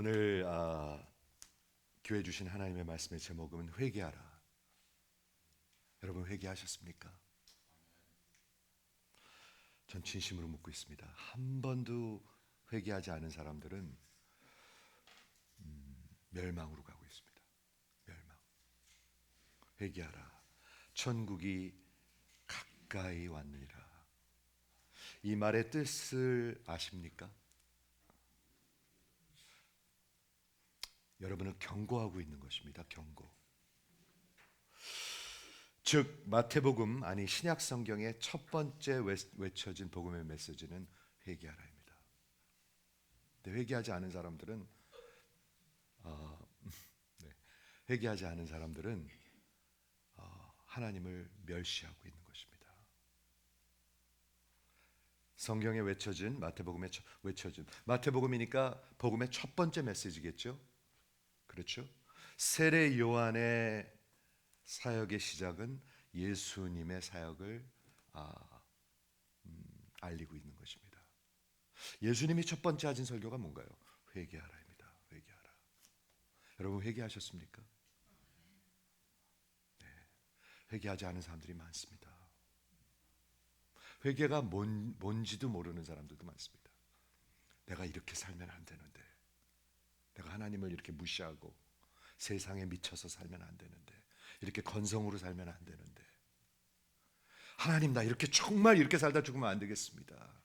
오늘 교회 주신 하나님의 말씀의 제목은 회개하라. 여러분 회개하셨습니까? 전 진심으로 묻고 있습니다. 한 번도 회개하지 않은 사람들은 멸망으로 가고 있습니다. 멸망. 회개하라. 천국이 가까이 왔느니라. 이 말의 뜻을 아십니까? 여러분을 경고하고 있는 것입니다. 경고. 즉 마태복음 아니 신약 성경의 첫 번째 외쳐진 복음의 메시지는 회개하라입니다. 근데 회개하지 않은 사람들은 회개하지 않은 사람들은 하나님을 멸시하고 있는 것입니다. 성경에 외쳐진 마태복음에 외쳐진 마태복음이니까 복음의 첫 번째 메시지겠죠. 그렇죠? 세례 요한의 사역의 시작은 예수님의 사역을 알리고 있는 것입니다. 예수님이 첫 번째 하신 설교가 뭔가요? 회개하라입니다. 회개하라. 여러분 회개하셨습니까? 네. 회개하지 않은 사람들이 많습니다. 회개가 뭔지도 모르는 사람들도 많습니다. 내가 이렇게 살면 안 되는데, 내가 하나님을 이렇게 무시하고 세상에 미쳐서 살면 안 되는데, 이렇게 건성으로 살면 안 되는데, 하나님 나 이렇게 정말 이렇게 살다 죽으면 안 되겠습니다.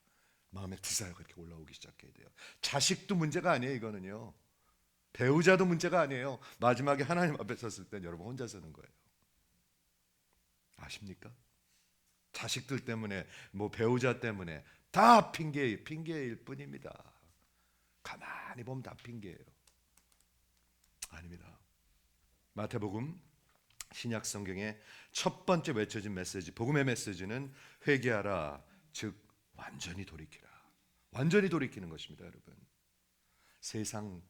마음의 디자이어가 이렇게 올라오기 시작해야 돼요. 자식도 문제가 아니에요. 이거는요. 배우자도 문제가 아니에요. 마지막에 하나님 앞에 섰을 땐 여러분 혼자 서는 거예요. 아십니까? 자식들 때문에 뭐 배우자 때문에 다 핑계일 뿐입니다. 가만히 보면 다 핑계예요. 아닙니다. 마태복음 신약 성경의 첫 번째 외쳐진 메시지, 복음의 메시지는 회개하라, 즉 완전히 돌이키라. 완전히 돌이키는 것입니다, 여러분. 세상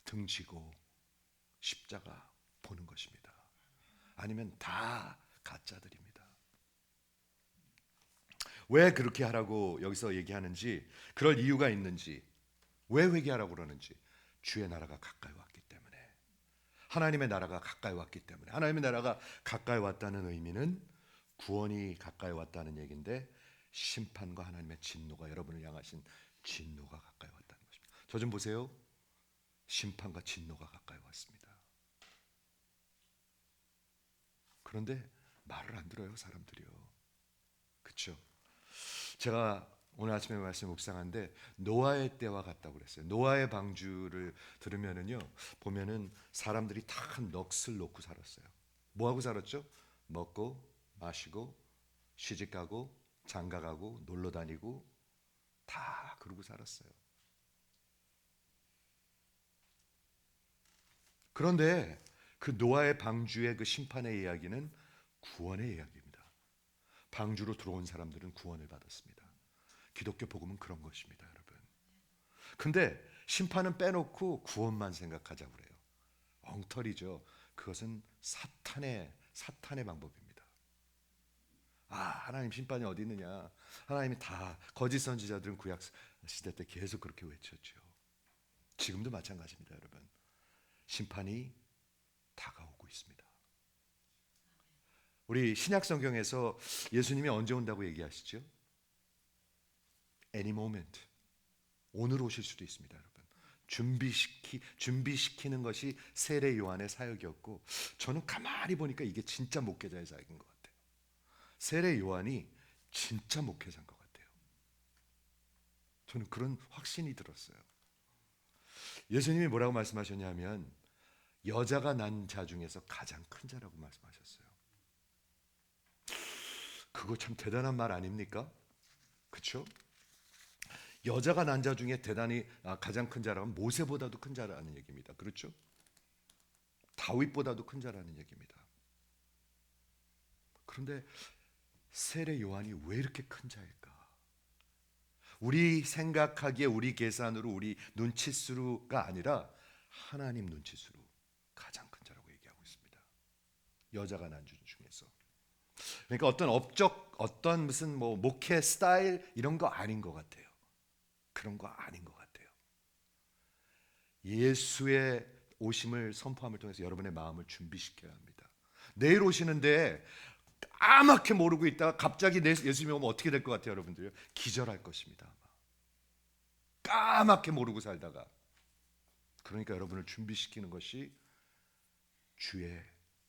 등지고 십자가 보는 것입니다. 아니면 다 가짜들입니다. 왜 그렇게 하라고 여기서 얘기하는지, 그럴 이유가 있는지, 왜 회개하라고 그러는지, 주의 나라가 가까이 왔기 때문에, 하나님의 나라가 가까이 왔기 때문에. 하나님의 나라가 가까이 왔다는 의미는 구원이 가까이 왔다는 얘기인데, 심판과 하나님의 진노가, 여러분을 향하신 진노가 가까이 왔다는 것입니다. 저 좀 보세요. 심판과 진노가 가까이 왔습니다. 그런데 말을 안 들어요, 사람들이요. 그렇죠? 제가 오늘 아침에 말씀 묵상한데 노아의 때와 같다고 그랬어요. 노아의 방주를 들으면은요, 보면은 사람들이 다 넋을 놓고 살았어요. 뭐 하고 살았죠? 먹고 마시고 시집가고 장가가고 놀러 다니고 다 그러고 살았어요. 그런데 그 노아의 방주의 그 심판의 이야기는 구원의 이야기입니다. 방주로 들어온 사람들은 구원을 받았습니다. 기독교 복음은 그런 것입니다, 여러분. 근데 심판은 빼놓고 구원만 생각하자고 그래요. 엉터리죠. 그것은 사탄의 방법입니다. 하나님 심판이 어디 있느냐. 하나님이 다, 거짓 선지자들은 구약 시대 때 계속 그렇게 외쳤죠. 지금도 마찬가지입니다, 여러분. 심판이 다가오고 있습니다. 우리 신약 성경에서 예수님이 언제 온다고 얘기하시죠? Any moment. 오늘 오실 수도 있습니다, 여러분. 준비시키는 것이 세례 요한의 사역이었고, 저는 가만히 보니까 이게 진짜 목회자의 사역인 것 같아요. 세례 요한이 진짜 목회자인 것 같아요. 저는 그런 확신이 들었어요. 예수님이 뭐라고 말씀하셨냐면 여자가 난 자 중에서 가장 큰 자라고 말씀하셨어요. 그거 참 대단한 말 아닙니까? 그렇죠? 여자가 난 자 중에 대단히 가장 큰 자라면 모세보다도 큰 자라는 얘기입니다. 그렇죠? 다윗보다도 큰 자라는 얘기입니다. 그런데 세례 요한이 왜 이렇게 큰 자일까? 우리 생각하기에 우리 계산으로 우리 눈치수가 아니라 하나님 눈치수로 가장 큰 자라고 얘기하고 있습니다. 여자가 난 자 중에서. 그러니까 어떤 업적, 어떤 무슨 뭐 목회 스타일 이런 거 아닌 것 같아요. 그런 거 아닌 것 같아요. 예수의 오심을 선포함을 통해서 여러분의 마음을 준비시켜야 합니다. 내일 오시는데 까맣게 모르고 있다가 갑자기 예수님이 오면 어떻게 될 것 같아요, 여러분들? 기절할 것입니다. 아마. 까맣게 모르고 살다가. 그러니까 여러분을 준비시키는 것이 주의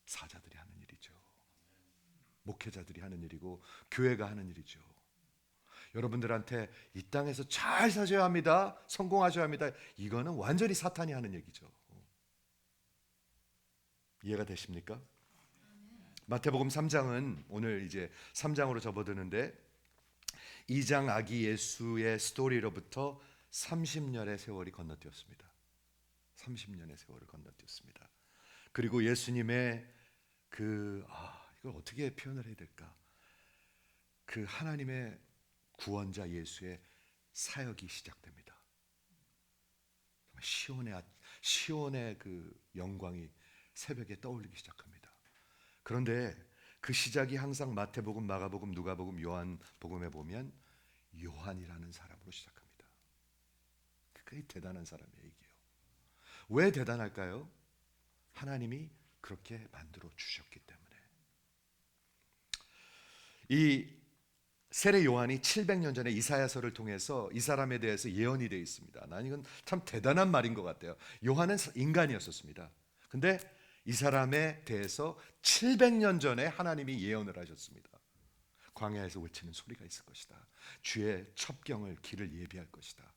사자들이 하는 일이죠. 목회자들이 하는 일이고 교회가 하는 일이죠. 여러분들한테 이 땅에서 잘 사셔야 합니다. 성공하셔야 합니다. 이거는 완전히 사탄이 하는 얘기죠. 이해가 되십니까? 마태복음 3장은 오늘 이제 3장으로 접어드는데 2장 아기 예수의 스토리로부터 30년의 세월이 건너뛰었습니다. 30년의 세월을 건너뛰었습니다. 그리고 예수님의 이걸 어떻게 표현을 해야 될까? 그 하나님의 구원자 예수의 사역이 시작됩니다. 시온의 그 영광이 새벽에 떠올리기 시작합니다. 그런데 그 시작이 항상 마태복음, 마가복음, 누가복음, 요한복음에 보면 요한이라는 사람으로 시작합니다. 그게 대단한 사람이에요, 이게요. 왜 대단할까요? 하나님이 그렇게 만들어 주셨기 때문에. 이 세례 요한이 700년 전에 이사야서를 통해서 이 사람에 대해서 예언이 되어 있습니다. 난 이건 참 대단한 말인 것 같아요. 요한은 인간이었었습니다. 근데 이 사람에 대해서 700년 전에 하나님이 예언을 하셨습니다. 광야에서 외치는 소리가 있을 것이다. 주의 첩경을 길을 예비할 것이다.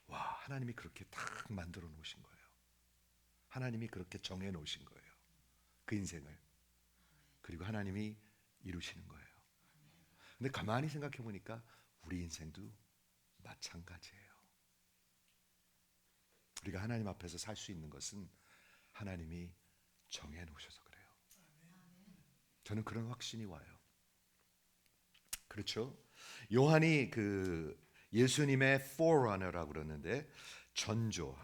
와, 하나님이 그렇게 딱 만들어 놓으신 거예요. 하나님이 그렇게 정해 놓으신 거예요. 그 인생을. 그리고 하나님이 이루시는 거예요. 근데 가만히 생각해 보니까 우리 인생도 마찬가지예요. 우리가 하나님 앞에서 살 수 있는 것은 하나님이 정해 놓으셔서 그래요. 저는 그런 확신이 와요. 그렇죠? 요한이 그 예수님의 forerunner라고 그러는데 전조.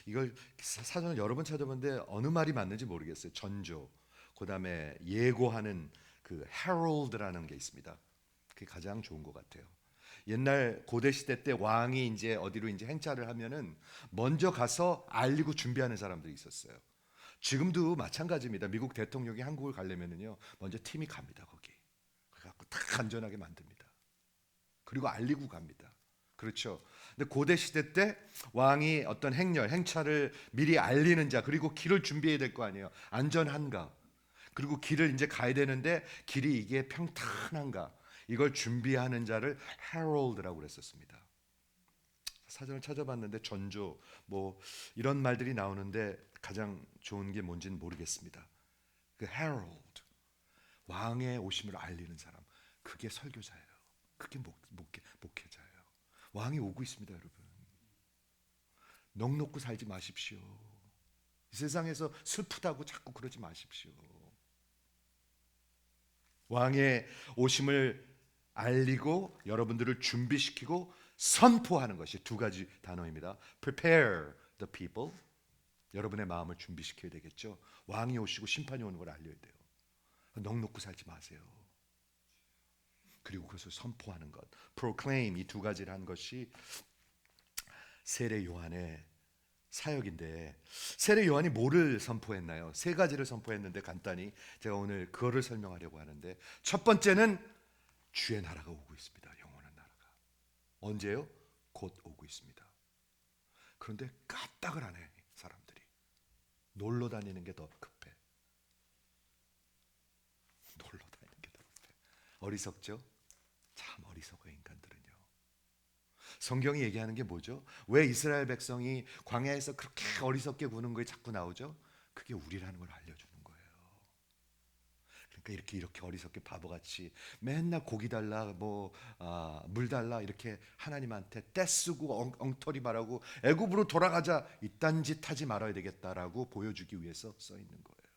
이걸 사전을 여러 번 찾아봤는데 어느 말이 맞는지 모르겠어요. 전조. 그다음에 예고하는 그 herald라는 게 있습니다. 그게 가장 좋은 것 같아요. 옛날 고대 시대 때 왕이 이제 어디로 이제 행차를 하면은 먼저 가서 알리고 준비하는 사람들이 있었어요. 지금도 마찬가지입니다. 미국 대통령이 한국을 가려면은요, 먼저 팀이 갑니다 거기. 그래갖고 딱 안전하게 만듭니다. 그리고 알리고 갑니다. 그렇죠. 근데 고대 시대 때 왕이 어떤 행차를 미리 알리는 자, 그리고 길을 준비해야 될 거 아니에요. 안전한가? 그리고 길을 이제 가야 되는데 길이 이게 평탄한가? 이걸 준비하는 자를 herald라고 그랬었습니다. 사전을 찾아봤는데 전조 뭐 이런 말들이 나오는데 가장 좋은 게 뭔지는 모르겠습니다. 그 herald, 왕의 오심을 알리는 사람, 그게 설교자예요. 그게 목회자예요. 왕이 오고 있습니다, 여러분. 넋 놓고 살지 마십시오. 이 세상에서 슬프다고 자꾸 그러지 마십시오. 왕의 오심을 알리고 여러분들을 준비시키고 선포하는 것이 두 가지 단어입니다. Prepare the people. 여러분의 마음을 준비시켜야 되겠죠. 왕이 오시고 심판이 오는 걸 알려야 돼요. 넋 놓고 살지 마세요. 그리고 그것을 선포하는 것, proclaim, 이 두 가지를 한 것이 세례 요한의 사역인데, 세례 요한이 뭐를 선포했나요? 세 가지를 선포했는데 간단히 제가 오늘 그거를 설명하려고 하는데, 첫 번째는 주의 나라가 오고 있습니다. 영원한 나라가. 언제요? 곧 오고 있습니다. 그런데 까딱을 안 해, 사람들이. 놀러 다니는 게 더 급해. 놀러 다니는 게 더 급해. 어리석죠? 참 어리석어, 인간들은요. 성경이 얘기하는 게 뭐죠? 왜 이스라엘 백성이 광야에서 그렇게 어리석게 구는 거에 자꾸 나오죠? 그게 우리라는 걸 알려주는 거예요. 그러니까 이렇게 어리석게 바보같이 맨날 고기 달라, 물 달라 이렇게 하나님한테 떼쓰고 엉터리 말하고 애굽으로 돌아가자, 이딴 짓 하지 말아야 되겠다라고 보여주기 위해서 써 있는 거예요.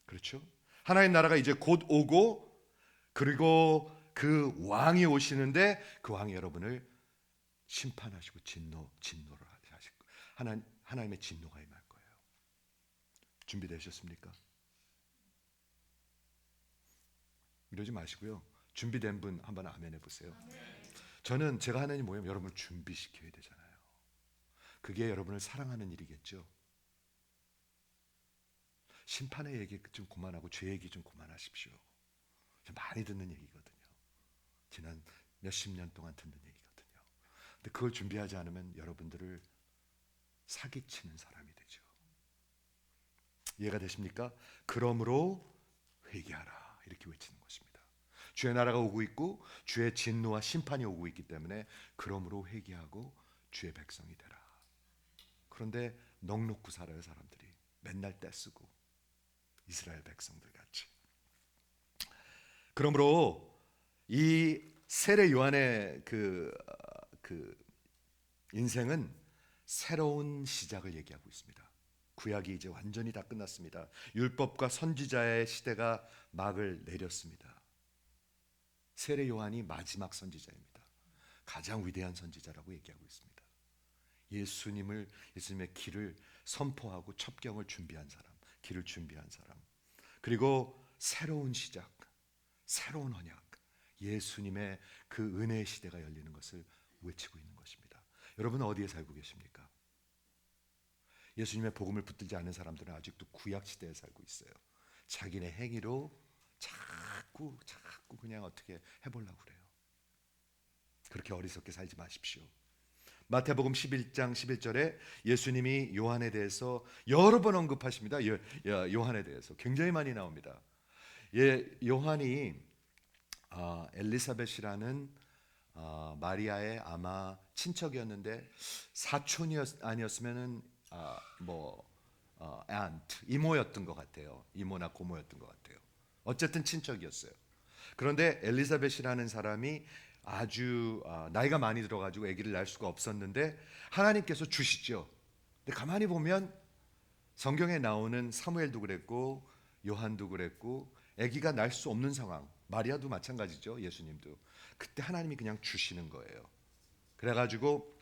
그렇죠? 하나님 나라가 이제 곧 오고, 그리고 그 왕이 오시는데 그 왕이 여러분을 심판하시고 진노를 하시고 하나님의 진노가 임할 거예요. 준비되셨습니까? 이러지 마시고요. 준비된 분 한번 아멘 해보세요. 저는 제가 하나님 모임 여러분을 준비시켜야 되잖아요. 그게 여러분을 사랑하는 일이겠죠. 심판의 얘기 좀 그만하고 죄 얘기 좀 그만하십시오. 좀 많이 듣는 얘기거든요. 지난 몇십 년 동안 듣는 얘기거든요. 근데 그걸 준비하지 않으면 여러분들을 사기치는 사람이 되죠. 이해가 되십니까? 그러므로 회개하라 이렇게 외치는 것입니다. 주의 나라가 오고 있고 주의 진노와 심판이 오고 있기 때문에 그러므로 회개하고 주의 백성이 되라. 그런데 넋놓고 살아요. 사람들이 맨날 떼쓰고 이스라엘 백성들 같이. 그러므로 이 세례 요한의 그 인생은 새로운 시작을 얘기하고 있습니다. 구약이 이제 완전히 다 끝났습니다. 율법과 선지자의 시대가 막을 내렸습니다. 세례 요한이 마지막 선지자입니다. 가장 위대한 선지자라고 얘기하고 있습니다. 예수님의 길을 선포하고 첩경을 준비한 사람, 길을 준비한 사람. 그리고 새로운 시작, 새로운 언약, 예수님의 그 은혜의 시대가 열리는 것을 외치고 있는 것입니다. 여러분은 어디에 살고 계십니까? 예수님의 복음을 붙들지 않은 사람들은 아직도 구약 시대에 살고 있어요. 자기네 행위로 자꾸 그냥 어떻게 해보려고 그래요. 그렇게 어리석게 살지 마십시오. 마태복음 11장 11절에 예수님이 요한에 대해서 여러 번 언급하십니다. 요한에 대해서 굉장히 많이 나옵니다. 요한이 엘리사벳이라는 마리아의 아마 친척이었는데 사촌이 아니었으면은 이모였던 것 같아요. 이모나 고모였던 것 같아요. 어쨌든 친척이었어요. 그런데 엘리사벳이라는 사람이 아주 나이가 많이 들어가지고 아기를 낳을 수가 없었는데 하나님께서 주시죠. 근데 가만히 보면 성경에 나오는 사무엘도 그랬고 요한도 그랬고 아기가 낳을 수 없는 상황, 마리아도 마찬가지죠. 예수님도 그때 하나님이 그냥 주시는 거예요. 그래가지고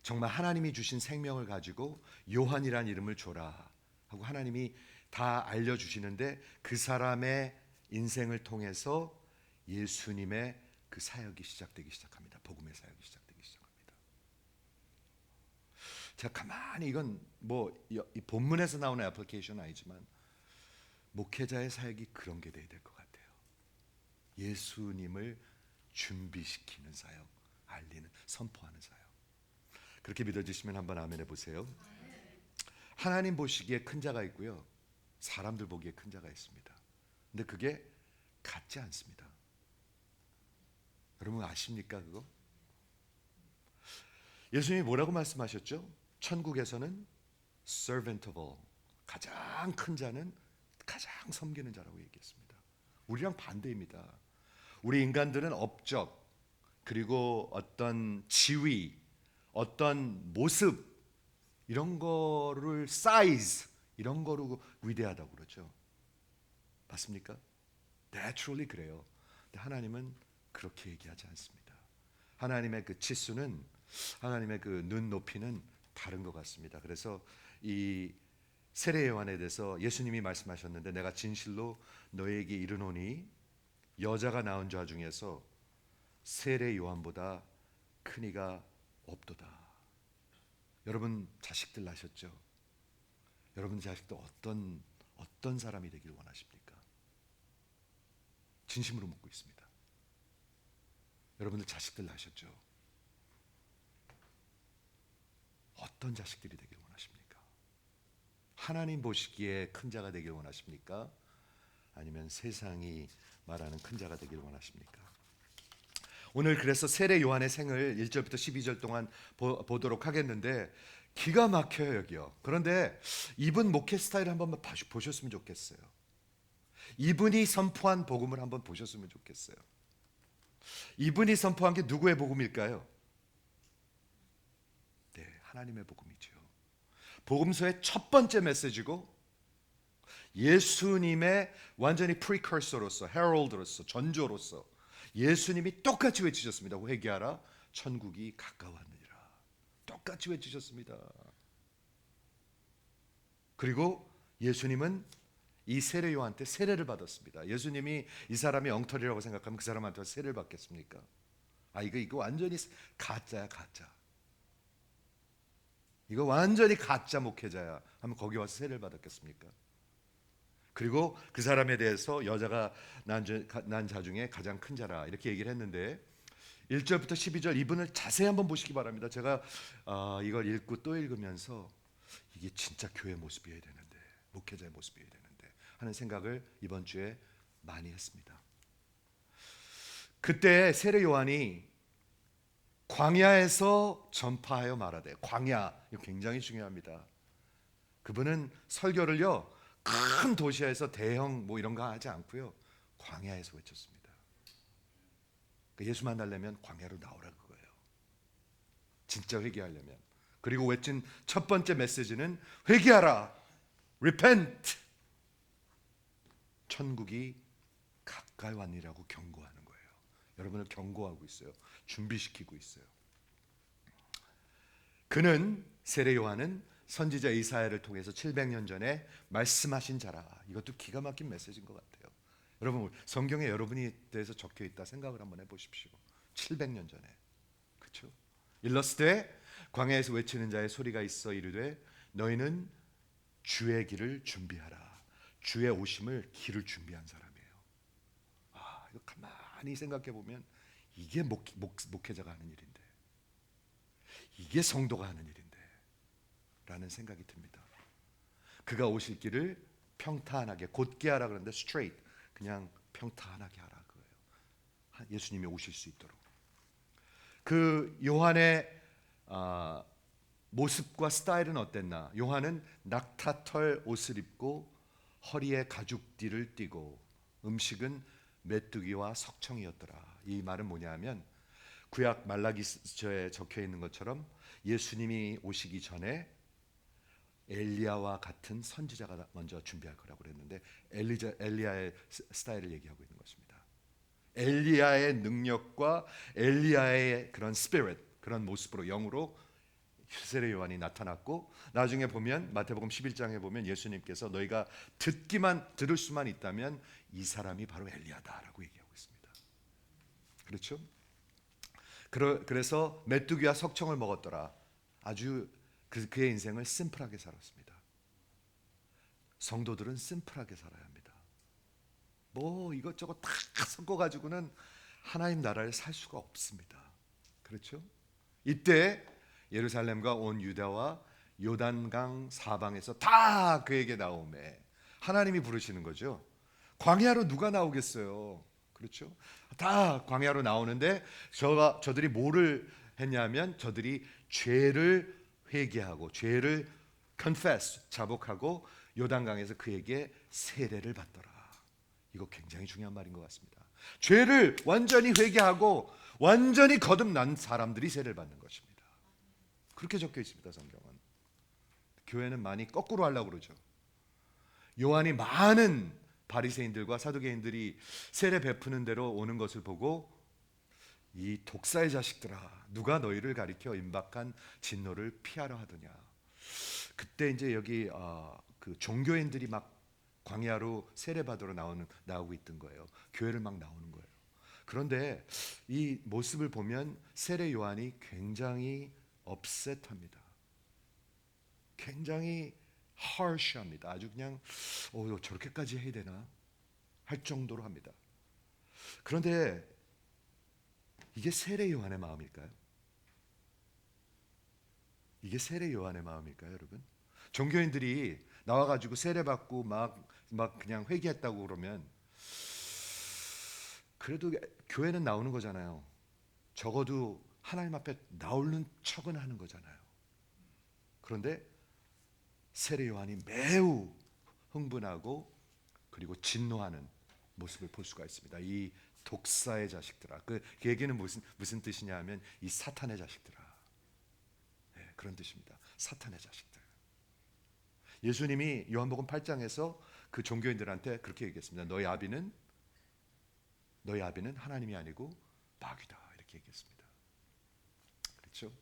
정말 하나님이 주신 생명을 가지고 요한이란 이름을 줘라 하고 하나님이 다 알려주시는데 그 사람의 인생을 통해서 예수님의 그 사역이 시작되기 시작합니다. 복음의 사역이 시작되기 시작합니다. 제가 가만히 이건 이 본문에서 나오는 애플리케이션은 아니지만 목회자의 사역이 그런 게 돼야 될 것 같아요. 예수님을 준비시키는 사역, 알리는, 선포하는 사역. 그렇게 믿어지시면 한번 아멘 해보세요. 하나님 보시기에 큰 자가 있고요, 사람들 보기에 큰 자가 있습니다. 근데 그게 같지 않습니다. 여러분 아십니까 그거? 예수님이 뭐라고 말씀하셨죠? 천국에서는 servant of all, 가장 큰 자는 가장 섬기는 자라고 얘기했습니다. 우리랑 반대입니다. 우리 인간들은 업적, 그리고 어떤 지위, 어떤 모습, 이런 거를 사이즈, 이런 거로 위대하다고 그러죠. 맞습니까? Naturally 그래요. 근데 하나님은 그렇게 얘기하지 않습니다. 하나님의 그 치수는, 하나님의 그 눈 높이는 다른 것 같습니다. 그래서 이 세례 요한에 대해서 예수님이 말씀하셨는데 내가 진실로 너에게 이르노니 여자가 낳은 자 중에서 세례 요한보다 큰 이가 없도다. 여러분 자식들 낳으셨죠? 여러분 자식도 어떤 사람이 되길 원하십니까? 진심으로 묻고 있습니다. 여러분들 자식들 낳으셨죠? 어떤 자식들이 되길 원하십니까? 하나님 보시기에 큰 자가 되길 원하십니까? 아니면 세상이 말하는 큰 자가 되길 원하십니까? 오늘 그래서 세례 요한의 생을 1절부터 12절 동안 보도록 하겠는데 기가 막혀요 여기요. 그런데 이분 목회 스타일을 한번 보셨으면 좋겠어요. 이분이 선포한 복음을 한번 보셨으면 좋겠어요. 이분이 선포한 게 누구의 복음일까요? 네, 하나님의 복음이죠. 복음서의 첫 번째 메시지고 예수님의 완전히 프리커서로서, 헤럴드로서, 전조로서 예수님이 똑같이 외치셨습니다. 회개하라, 천국이 가까웠느니라. 똑같이 외치셨습니다. 그리고 예수님은 이 세례 요한한테 세례를 받았습니다. 예수님이 이 사람이 엉터리라고 생각하면 그 사람한테 세례를 받겠습니까? 이거 완전히 가짜야, 가짜. 이거 완전히 가짜 목회자야 하면 거기 와서 세례를 받았겠습니까? 그리고 그 사람에 대해서 여자가 난 자 중에 가장 큰 자라 이렇게 얘기를 했는데 1절부터 12절 이분을 자세히 한번 보시기 바랍니다. 제가 이걸 읽고 또 읽으면서 이게 진짜 교회 모습이어야 되는데, 목회자의 모습이어야 되는데 하는 생각을 이번 주에 많이 했습니다. 그때 세례 요한이 광야에서 전파하여 말하되, 광야 이거 굉장히 중요합니다. 그분은 설교를요 큰 도시에서 대형 뭐 이런 거 하지 않고요 광야에서 외쳤습니다. 예수 만나려면 광야로 나오라 그거예요. 진짜 회개하려면. 그리고 외친 첫 번째 메시지는 회개하라, repent. 천국이 가까이 왔니라고 경고하는 거예요. 여러분을 경고하고 있어요. 준비시키고 있어요. 그는, 세례 요한은 선지자 이사야를 통해서 700년 전에 말씀하신 자라. 이것도 기가 막힌 메시지인 것 같아요. 여러분, 성경에 여러분이 대해서 적혀 있다 생각을 한번 해보십시오. 700년 전에, 그렇죠? 일러스되 광야에서 외치는 자의 소리가 있어 이르되 너희는 주의 길을 준비하라. 주의 오심을 길을 준비한 사람이에요. 이거 가만히 생각해 보면 이게 목회자가 하는 일인데, 이게 성도가 하는 일인데 라는 생각이 듭니다. 그가 오실 길을 평탄하게 곧게 하라 그러는데 straight, 그냥 평탄하게 하라 그거예요. 예수님이 오실 수 있도록. 그 요한의 모습과 스타일은 어땠나? 요한은 낙타털 옷을 입고 허리에 가죽띠를 띠고 음식은 메뚜기와 석청이었더라. 이 말은 뭐냐면 구약 말라기서에 적혀 있는 것처럼 예수님이 오시기 전에 엘리야와 같은 선지자가 먼저 준비할 거라고 그랬는데 엘리야의 스타일을 얘기하고 있는 것입니다. 엘리야의 능력과 엘리야의 그런 스피릿, 그런 모습으로, 영으로 세례 요한이 나타났고, 나중에 보면 마태복음 11장에 보면 예수님께서 너희가 들을 수만 있다면 이 사람이 바로 엘리야다라고 얘기하고 있습니다. 그렇죠? 그래서 메뚜기와 석청을 먹었더라. 아주 그의 인생을 심플하게 살았습니다. 성도들은 심플하게 살아야 합니다. 뭐 이것저것 다 섞어가지고는 하나님 나라를 살 수가 없습니다. 그렇죠? 이때 예루살렘과 온 유다와 요단강 사방에서 다 그에게 나오매 하나님이 부르시는 거죠. 광야로 누가 나오겠어요? 그렇죠? 다 광야로 나오는데 저들이 뭐를 했냐면 저들이 죄를 회개하고 죄를 confess, 자복하고 요단강에서 그에게 세례를 받더라. 이거 굉장히 중요한 말인 것 같습니다. 죄를 완전히 회개하고 완전히 거듭난 사람들이 세례를 받는 것입니다. 그렇게 적혀 있습니다. 성경은. 교회는 많이 거꾸로 하려고 그러죠. 요한이 많은 바리새인들과 사두개인들이 세례 베푸는 대로 오는 것을 보고 이 독사의 자식들아, 누가 너희를 가리켜 임박한 진노를 피하려 하더냐. 그때 이제 여기 그 종교인들이 막 광야로 세례 받으러 나오고 있던 거예요. 교회를 막 나오는 거예요. 그런데 이 모습을 보면 세례 요한이 굉장히 업셋합니다. 굉장히 harsh합니다. 아주 그냥 저렇게까지 해야 되나 할 정도로 합니다. 그런데 이게 세례 요한의 마음일까요? 이게 세례 요한의 마음일까요, 여러분? 종교인들이 나와가지고 세례 받고 막 그냥 회개했다고 그러면 그래도 교회는 나오는 거잖아요. 적어도 하나님 앞에 나오는 척은 하는 거잖아요. 그런데 세례 요한이 매우 흥분하고 그리고 진노하는 모습을 볼 수가 있습니다. 이 독사의 자식들아. 그 얘기는 무슨 뜻이냐 하면 이 사탄의 자식들아. 네, 그런 뜻입니다. 사탄의 자식들. 예수님이 요한복음 8장에서 그 종교인들한테 그렇게 얘기했습니다. 너희 아비는 하나님이 아니고 마귀다. 이렇게 얘기했습니다. 그렇죠?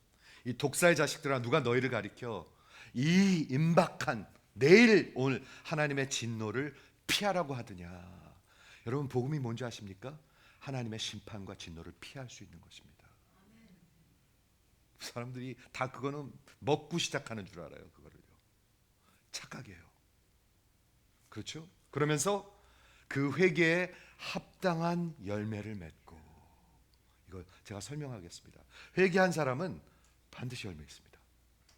이 독사의 자식들아, 누가 너희를 가리켜 이 임박한 내일 오늘 하나님의 진노를 피하라고 하더냐. 여러분, 복음이 뭔지 아십니까? 하나님의 심판과 진노를 피할 수 있는 것입니다. 사람들이 다 그거는 먹고 시작하는 줄 알아요. 그거를요. 착각해요. 그렇죠? 그러면서 그 회개에 합당한 열매를 맺고, 이거 제가 설명하겠습니다. 회개한 사람은 반드시 열매 있습니다.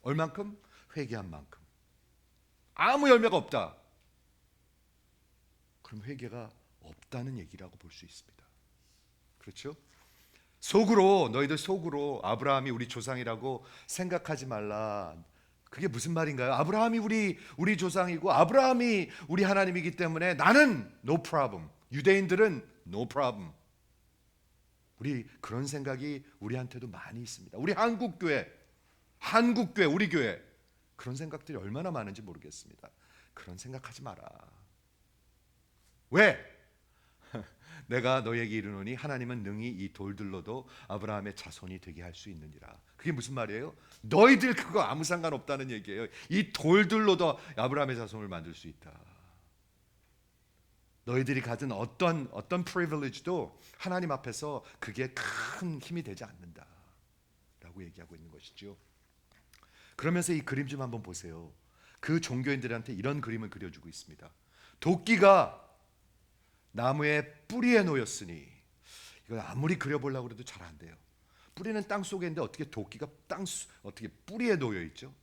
얼만큼? 회개한 만큼. 아무 열매가 없다. 그럼 회개가 없다는 얘기라고 볼 수 있습니다. 그렇죠? 속으로, 너희들 속으로 아브라함이 우리 조상이라고 생각하지 말라. 그게 무슨 말인가요? 아브라함이 우리 조상이고 아브라함이 우리 하나님이기 때문에 나는 no problem. 유대인들은 no problem. 우리 그런 생각이 우리한테도 많이 있습니다. 우리 한국 교회, 우리 교회 그런 생각들이 얼마나 많은지 모르겠습니다. 그런 생각하지 마라. 왜? 내가 너에게 이르노니 하나님은 능히 이 돌들로도 아브라함의 자손이 되게 할 수 있느니라. 그게 무슨 말이에요? 너희들 그거 아무 상관없다는 얘기예요. 이 돌들로도 아브라함의 자손을 만들 수 있다. 너희들이 가진 어떤 프리빌리지도 하나님 앞에서 그게 큰 힘이 되지 않는다 라고 얘기하고 있는 것이죠. 그러면서 이 그림 좀 한번 보세요. 그 종교인들한테 이런 그림을 그려주고 있습니다. 도끼가 나무의 뿌리에 놓였으니, 이거 아무리 그려보려고 해도 잘 안 돼요. 뿌리는 땅 속에 있는데 어떻게 도끼가 어떻게 뿌리에 놓여 있죠?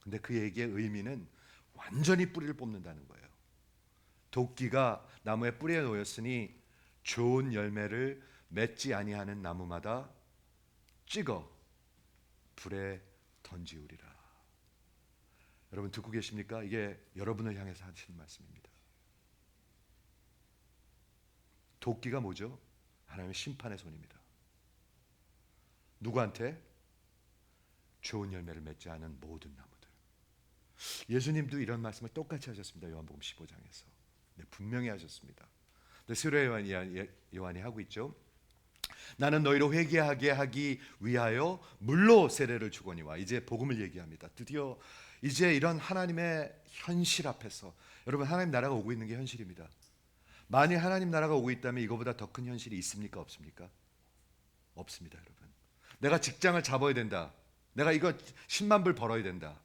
근데 그 얘기의 의미는 완전히 뿌리를 뽑는다는 거예요. 도끼가 나무의 뿌리에 놓였으니 좋은 열매를 맺지 아니하는 나무마다 찍어 불에 던지우리라. 여러분 듣고 계십니까? 이게 여러분을 향해서 하시는 말씀입니다. 도끼가 뭐죠? 하나님의 심판의 손입니다. 누구한테? 좋은 열매를 맺지 않은 모든 나무들. 예수님도 이런 말씀을 똑같이 하셨습니다. 요한복음 15장에서. 네, 분명히 하셨습니다. 스리오 요한이 하고 있죠. 나는 너희로 회개하게 하기 위하여 물로 세례를 주거니와. 이제 복음을 얘기합니다. 드디어 이제 이런 하나님의 현실 앞에서, 여러분 하나님 나라가 오고 있는 게 현실입니다. 만일 하나님 나라가 오고 있다면 이거보다 더 큰 현실이 있습니까? 없습니까? 없습니다, 여러분. 내가 직장을 잡아야 된다. 내가 이거 10만 불 벌어야 된다.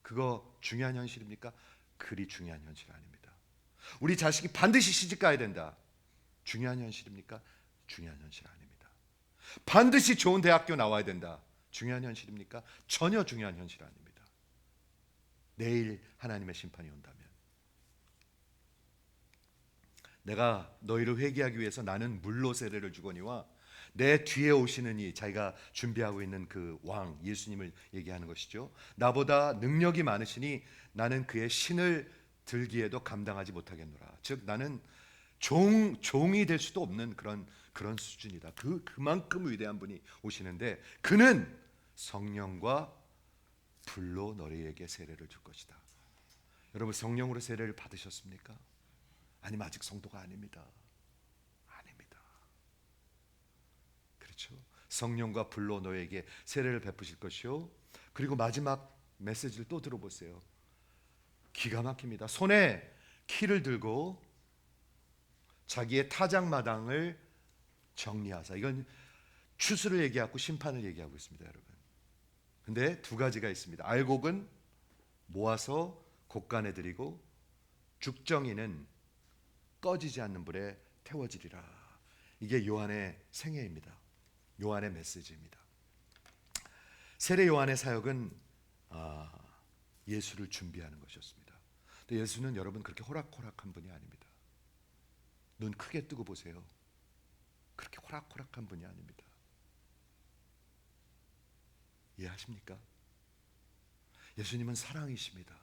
그거 중요한 현실입니까? 그리 중요한 현실 아닙니다. 우리 자식이 반드시 시집 가야 된다. 중요한 현실입니까? 중요한 현실 아닙니다. 반드시 좋은 대학교 나와야 된다. 중요한 현실입니까? 전혀 중요한 현실 아닙니다. 내일 하나님의 심판이 온다면, 내가 너희를 회개하기 위해서 나는 물로 세례를 주거니와 내 뒤에 오시는 이, 자기가 준비하고 있는 그 왕 예수님을 얘기하는 것이죠. 나보다 능력이 많으시니 나는 그의 신을 들기에도 감당하지 못하겠노라. 즉 나는 종이 될 수도 없는 그런 수준이다. 그만큼 위대한 분이 오시는데 그는 성령과 불로 너희에게 세례를 줄 것이다. 여러분 성령으로 세례를 받으셨습니까? 아니면 아직 성도가 아닙니다. 아닙니다. 그렇죠? 성령과 불로 너에게 세례를 베푸실 것이요. 그리고 마지막 메시지를 또 들어보세요. 기가 막힙니다. 손에 키를 들고 자기의 타작마당을 정리하사. 이건 추수를 얘기하고 심판을 얘기하고 있습니다, 여러분. 근데 두 가지가 있습니다. 알곡은 모아서 곡간에 드리고 죽정이는 꺼지지 않는 불에 태워지리라. 이게 요한의 생애입니다. 요한의 메시지입니다. 세례 요한의 사역은 예수를 준비하는 것이었습니다. 근데 예수는 여러분 그렇게 호락호락한 분이 아닙니다. 눈 크게 뜨고 보세요. 그렇게 호락호락한 분이 아닙니다. 이해하십니까? 예수님은 사랑이십니다.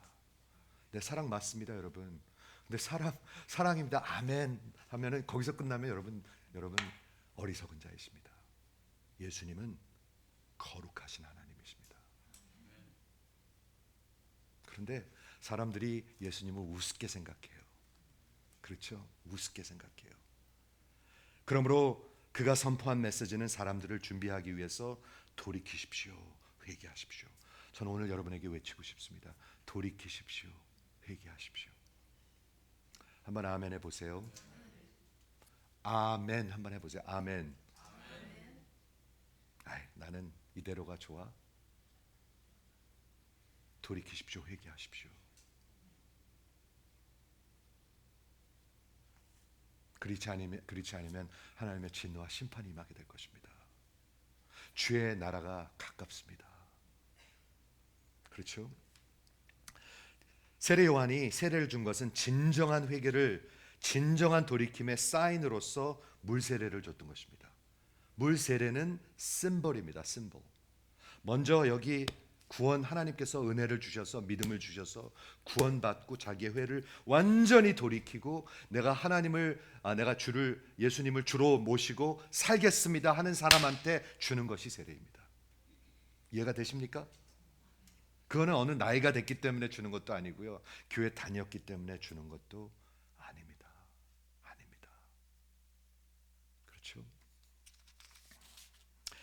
네, 사랑 맞습니다, 여러분. 근데 사랑입니다. 아멘 하면은 거기서 끝나면 여러분 어리석은 자이십니다. 예수님은 거룩하신 하나님이십니다. 그런데 사람들이 예수님을 우습게 생각해요. 그렇죠? 우습게 생각해요. 그러므로 그가 선포한 메시지는 사람들을 준비하기 위해서 돌이키십시오, 회개하십시오. 저는 오늘 여러분에게 외치고 싶습니다. 돌이키십시오, 회개하십시오. 한번 아멘 해보세요. 아멘 한번 해보세요. 아멘. 나는 이대로가 좋아? 돌이키십시오. 회개하십시오. 그렇지 않으면 하나님의 진노와 심판이 임하게 될 것입니다. 주의 나라가 가깝습니다. 그렇죠? 세례 요한이 세례를 준 것은 진정한 회개를, 진정한 돌이킴의 사인으로서 물 세례를 줬던 것입니다. 물 세례는 심볼입니다. 심볼. 먼저 여기 구원, 하나님께서 은혜를 주셔서 믿음을 주셔서 구원받고 자기의 회를 완전히 돌이키고 내가 예수님을 주로 모시고 살겠습니다 하는 사람한테 주는 것이 세례입니다. 이해가 되십니까? 그거는 어느 나이가 됐기 때문에 주는 것도 아니고요, 교회 다녔기 때문에 주는 것도 아닙니다. 아닙니다. 그렇죠?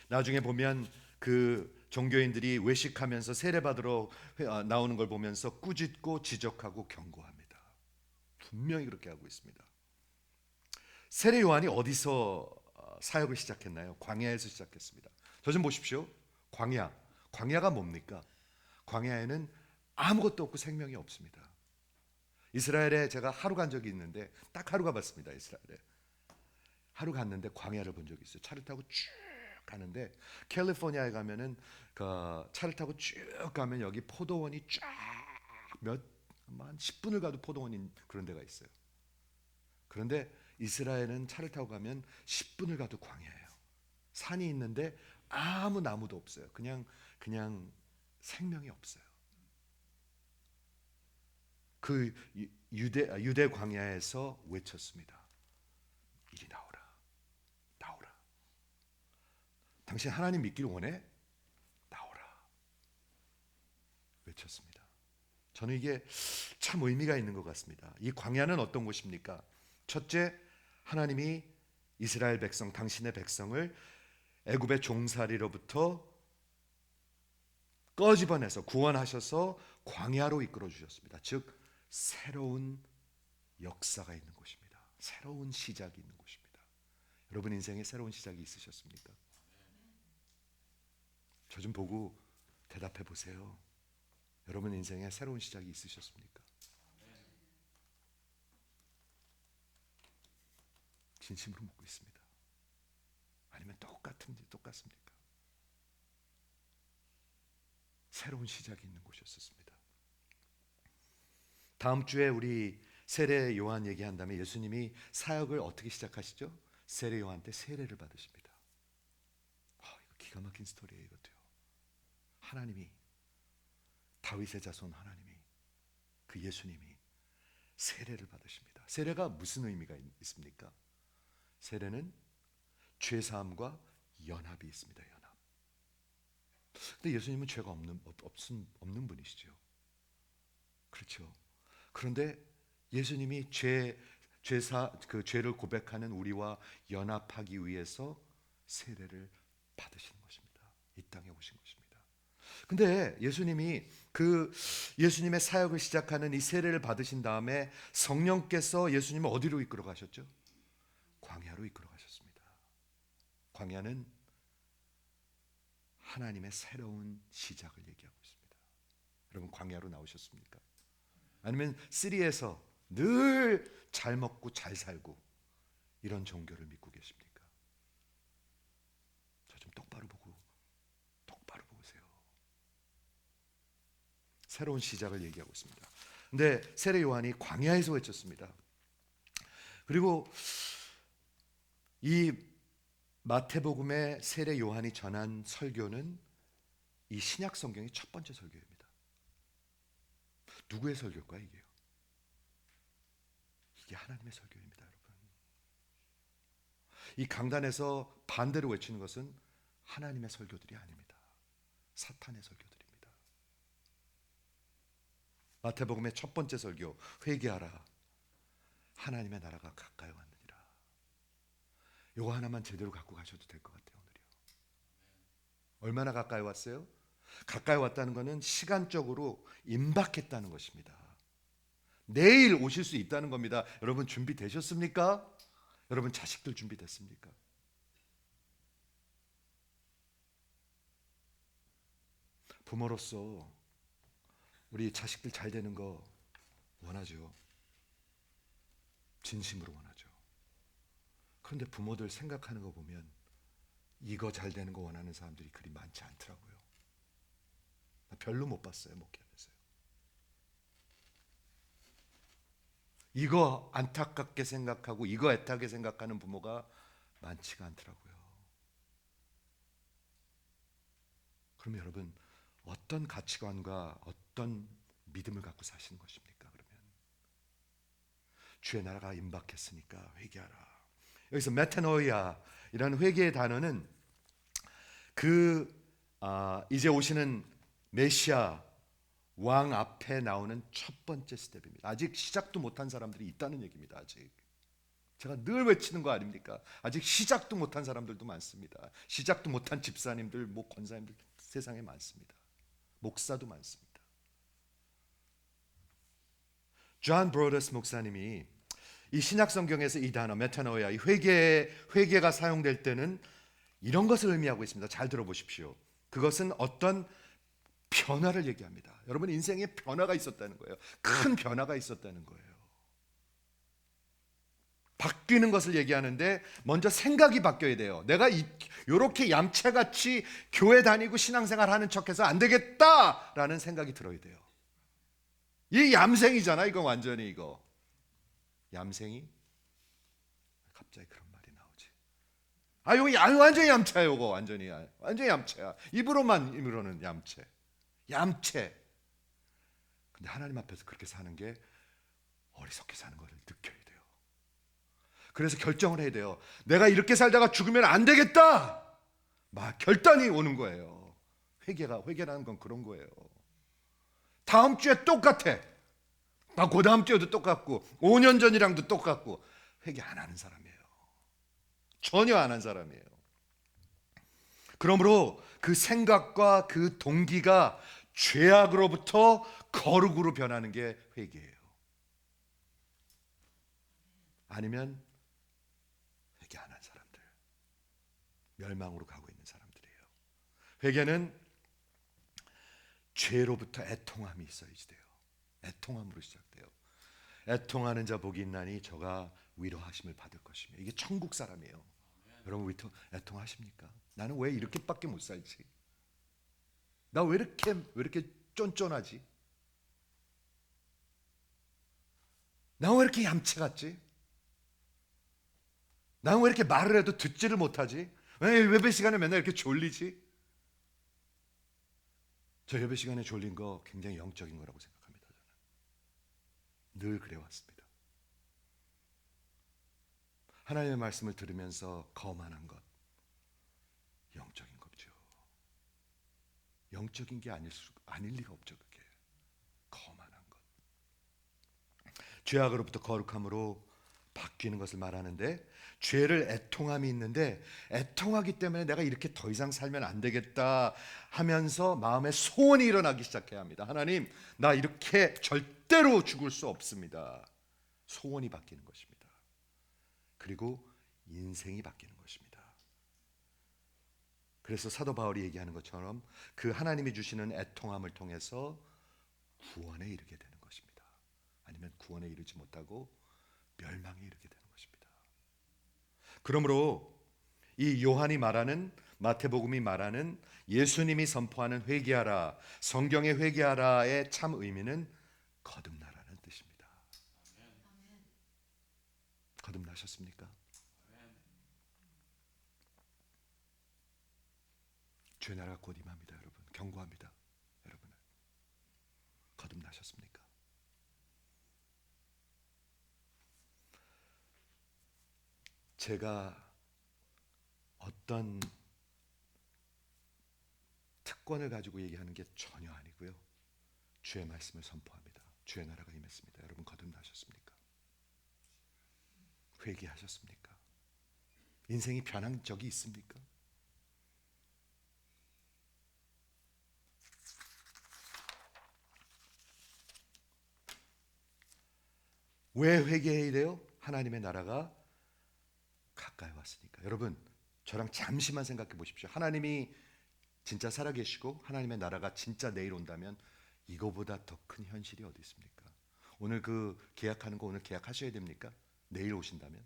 나중에 보면 그 종교인들이 외식하면서 세례받으러 나오는 걸 보면서 꾸짖고 지적하고 경고합니다. 분명히 그렇게 하고 있습니다. 세례 요한이 어디서 사역을 시작했나요? 광야에서 시작했습니다. 저 좀 보십시오. 광야가 뭡니까? 광야에는 아무것도 없고 생명이 없습니다. 이스라엘에 제가 하루 간 적이 있는데, 딱 하루 가봤습니다. 이스라엘에 하루 갔는데 광야를 본 적이 있어요. 차를 타고 쭉 가는데, 캘리포니아에 가면은 그 차를 타고 쭉 가면 여기 포도원이 쫙 한 10분을 가도 포도원인 그런 데가 있어요. 그런데 이스라엘은 차를 타고 가면 10분을 가도 광야예요. 산이 있는데 아무 나무도 없어요. 그냥 생명이 없어요. 그 유대 광야에서 외쳤습니다. 이리 나오라. 나오라. 당신 하나님 믿기를 원해? 나오라. 외쳤습니다. 저는 이게 참 의미가 있는 것 같습니다. 이 광야는 어떤 곳입니까? 첫째, 하나님이 이스라엘 백성, 당신의 백성을 애굽의 종살이로부터 꺼집어내서 구원하셔서 광야로 이끌어 주셨습니다. 즉 새로운 역사가 있는 곳입니다. 새로운 시작이 있는 곳입니다. 여러분 인생에 새로운 시작이 있으셨습니까? 저 좀 보고 대답해 보세요. 여러분 인생에 새로운 시작이 있으셨습니까? 진심으로 묻고 있습니다. 아니면 똑같습니까? 새로운 시작이 있는 곳이었습니다. 다음 주에 우리 세례 요한 얘기한다면 예수님이 사역을 어떻게 시작하시죠? 세례 요한 때 세례를 받으십니다. 이거 기가 막힌 스토리예요. 이것도요. 하나님이, 다윗의 자손 하나님이, 그 예수님이 세례를 받으십니다. 세례가 무슨 의미가 있습니까? 세례는 죄사함과 연합이 있습니다. 연합. 근데 예수님은 죄가 없는 분이시죠. 그렇죠. 그런데 예수님이 그 죄를 고백하는 우리와 연합하기 위해서 세례를 받으시는 것입니다. 이 땅에 오신 것입니다. 근데 예수님이 예수님의 사역을 시작하는 이 세례를 받으신 다음에 성령께서 예수님을 어디로 이끌어 가셨죠? 광야로 이끌어 가셨습니다. 광야는 하나님의 새로운 시작을 얘기하고 있습니다. 여러분 광야로 나오셨습니까? 아니면 시리에서 늘 잘 먹고 잘 살고 이런 종교를 믿고 계십니까? 저 좀 똑바로 보세요. 새로운 시작을 얘기하고 있습니다. 근데 세례 요한이 광야에서 외쳤습니다. 그리고 이 마태복음의 세례 요한이 전한 설교는 이 신약 성경의 첫 번째 설교입니다. 누구의 설교일까요, 이게요? 이게 하나님의 설교입니다, 여러분. 이 강단에서 반대로 외치는 것은 하나님의 설교들이 아닙니다. 사탄의 설교들입니다. 마태복음의 첫 번째 설교, 회개하라. 하나님의 나라가 가까이 왔느니라. 이거 하나만 제대로 갖고 가셔도 될 것 같아요, 오늘요. 얼마나 가까이 왔어요? 가까이 왔다는 것은 시간적으로 임박했다는 것입니다. 내일 오실 수 있다는 겁니다. 여러분 준비되셨습니까? 여러분 자식들 준비됐습니까? 부모로서 우리 자식들 잘 되는 거 원하죠. 진심으로 원하죠. 그런데 부모들 생각하는 거 보면 이거 잘 되는 거 원하는 사람들이 그리 많지 않더라고요. 별로 못 봤어요, 목회하면서요. 이거 안타깝게 생각하고 이거 애타게 생각하는 부모가 많지가 않더라고요. 그럼 여러분, 어떤 가치관과 어떤 믿음을 갖고 사시는 것입니까? 그러면 주의 나라가 임박했으니까 회개하라. 여기서 메타노이아이라는 회개의 단어는 이제 오시는 메시아 왕 앞에 나오는 첫 번째 스텝입니다. 아직 시작도 못한 사람들이 있다는 얘기입니다. 아직 제가 늘 외치는 거 아닙니까? 아직 시작도 못한 사람들도 많습니다. 시작도 못한 집사님들, 권사님들 세상에 많습니다. 목사도 많습니다. 존 브로더스 목사님이 이 신약 성경에서 이 단어 메타노이아, 이 회개가 사용될 때는 이런 것을 의미하고 있습니다. 잘 들어보십시오. 그것은 어떤 변화를 얘기합니다. 여러분, 인생에 변화가 있었다는 거예요. 큰 변화가 있었다는 거예요. 바뀌는 것을 얘기하는데 먼저 생각이 바뀌어야 돼요. 내가 이렇게 얌체같이 교회 다니고 신앙생활 하는 척해서 안 되겠다라는 생각이 들어야 돼요. 이 얌생이잖아. 이거 완전히 이거 얌생이? 갑자기 그런 말이 나오지. 이거 완전히 얌체야. 이거 완전히 얌체야. 입으로는 얌체. 근데 하나님 앞에서 그렇게 사는 게 어리석게 사는 것을 느껴야 돼요. 그래서 결정을 해야 돼요. 내가 이렇게 살다가 죽으면 안 되겠다. 막 결단이 오는 거예요. 회개라는 건 그런 거예요. 다음 주에 똑같아. 그 다음 주에도 똑같고 5년 전이랑도 똑같고 회개 안 하는 사람이에요. 전혀 안 한 사람이에요. 그러므로 그 생각과 그 동기가 죄악으로부터 거룩으로 변하는 게 회개예요. 아니면 회개 안 한 사람들, 멸망으로 가고 있는 사람들이에요. 회개는 죄로부터 애통함이 있어야지 돼요. 애통함으로 시작돼요. 애통하는 자 복이 있나니 저가 위로하심을 받을 것이며. 이게 천국 사람이에요. 여러분 애통하십니까? 나는 왜 이렇게밖에 못 살지? 나 왜 이렇게 쫀쫀하지? 나 왜 이렇게 얌체 같지? 나 왜 이렇게 말을 해도 듣지를 못하지? 왜 예배 시간에 맨날 이렇게 졸리지? 저 예배 시간에 졸린 거 굉장히 영적인 거라고 생각합니다. 저는 늘 그래왔습니다. 하나님의 말씀을 들으면서 거만한 것, 영적인 거죠. 영적인 게 아닐 리가 없죠. 그게 거만한 것. 죄악으로부터 거룩함으로 바뀌는 것을 말하는데, 죄를 애통함이 있는데 애통하기 때문에 내가 이렇게 더 이상 살면 안 되겠다 하면서 마음에 소원이 일어나기 시작해야 합니다. 하나님, 나 이렇게 절대로 죽을 수 없습니다. 소원이 바뀌는 것입니다. 그리고 인생이 바뀌는 것입니다. 그래서 사도 바울이 얘기하는 것처럼 그 하나님이 주시는 애통함을 통해서 구원에 이르게 되는 것입니다. 아니면 구원에 이르지 못하고 멸망에 이르게 되는 것입니다. 그러므로 이 요한이 말하는, 마태복음이 말하는 예수님이 선포하는 회개하라, 성경의 회개하라의 참 의미는 거듭나라는 뜻입니다. 거듭나셨습니까? 주의 나라가 곧 임합니다. 여러분, 경고합니다. 여러분을 거듭나셨습니까? 제가 어떤 특권을 가지고 얘기하는 게 전혀 아니고요. 주의 말씀을 선포합니다. 주의 나라가 임했습니다. 여러분 거듭나셨습니까? 회개하셨습니까? 인생이 변한 적이 있습니까? 왜 회개해야 돼요? 하나님의 나라가 가까이 왔으니까. 여러분, 저랑 잠시만 생각해 보십시오. 하나님이 진짜 살아계시고 하나님의 나라가 진짜 내일 온다면 이거보다 더 큰 현실이 어디 있습니까? 오늘 그 계약하는 거 오늘 계약하셔야 됩니까? 내일 오신다면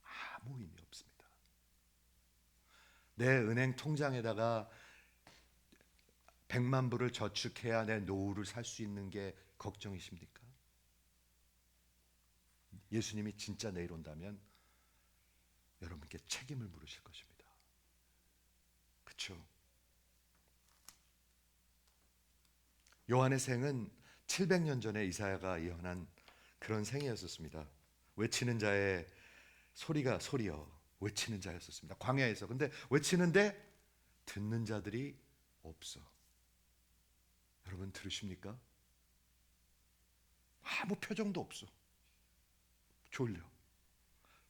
아무 의미 없습니다. 내 은행 통장에다가 100만 불을 저축해야 내 노후를 살 수 있는 게 걱정이십니까? 예수님이 진짜 내일 온다면 여러분께 책임을 물으실 것입니다. 그렇죠? 요한의 생은 700년 전에 이사야가 예언한 그런 생이었었습니다. 외치는 자의 소리여 외치는 자였었습니다. 광야에서. 근데 외치는데 듣는 자들이 없어. 여러분 들으십니까? 아무 표정도 없어. 졸려.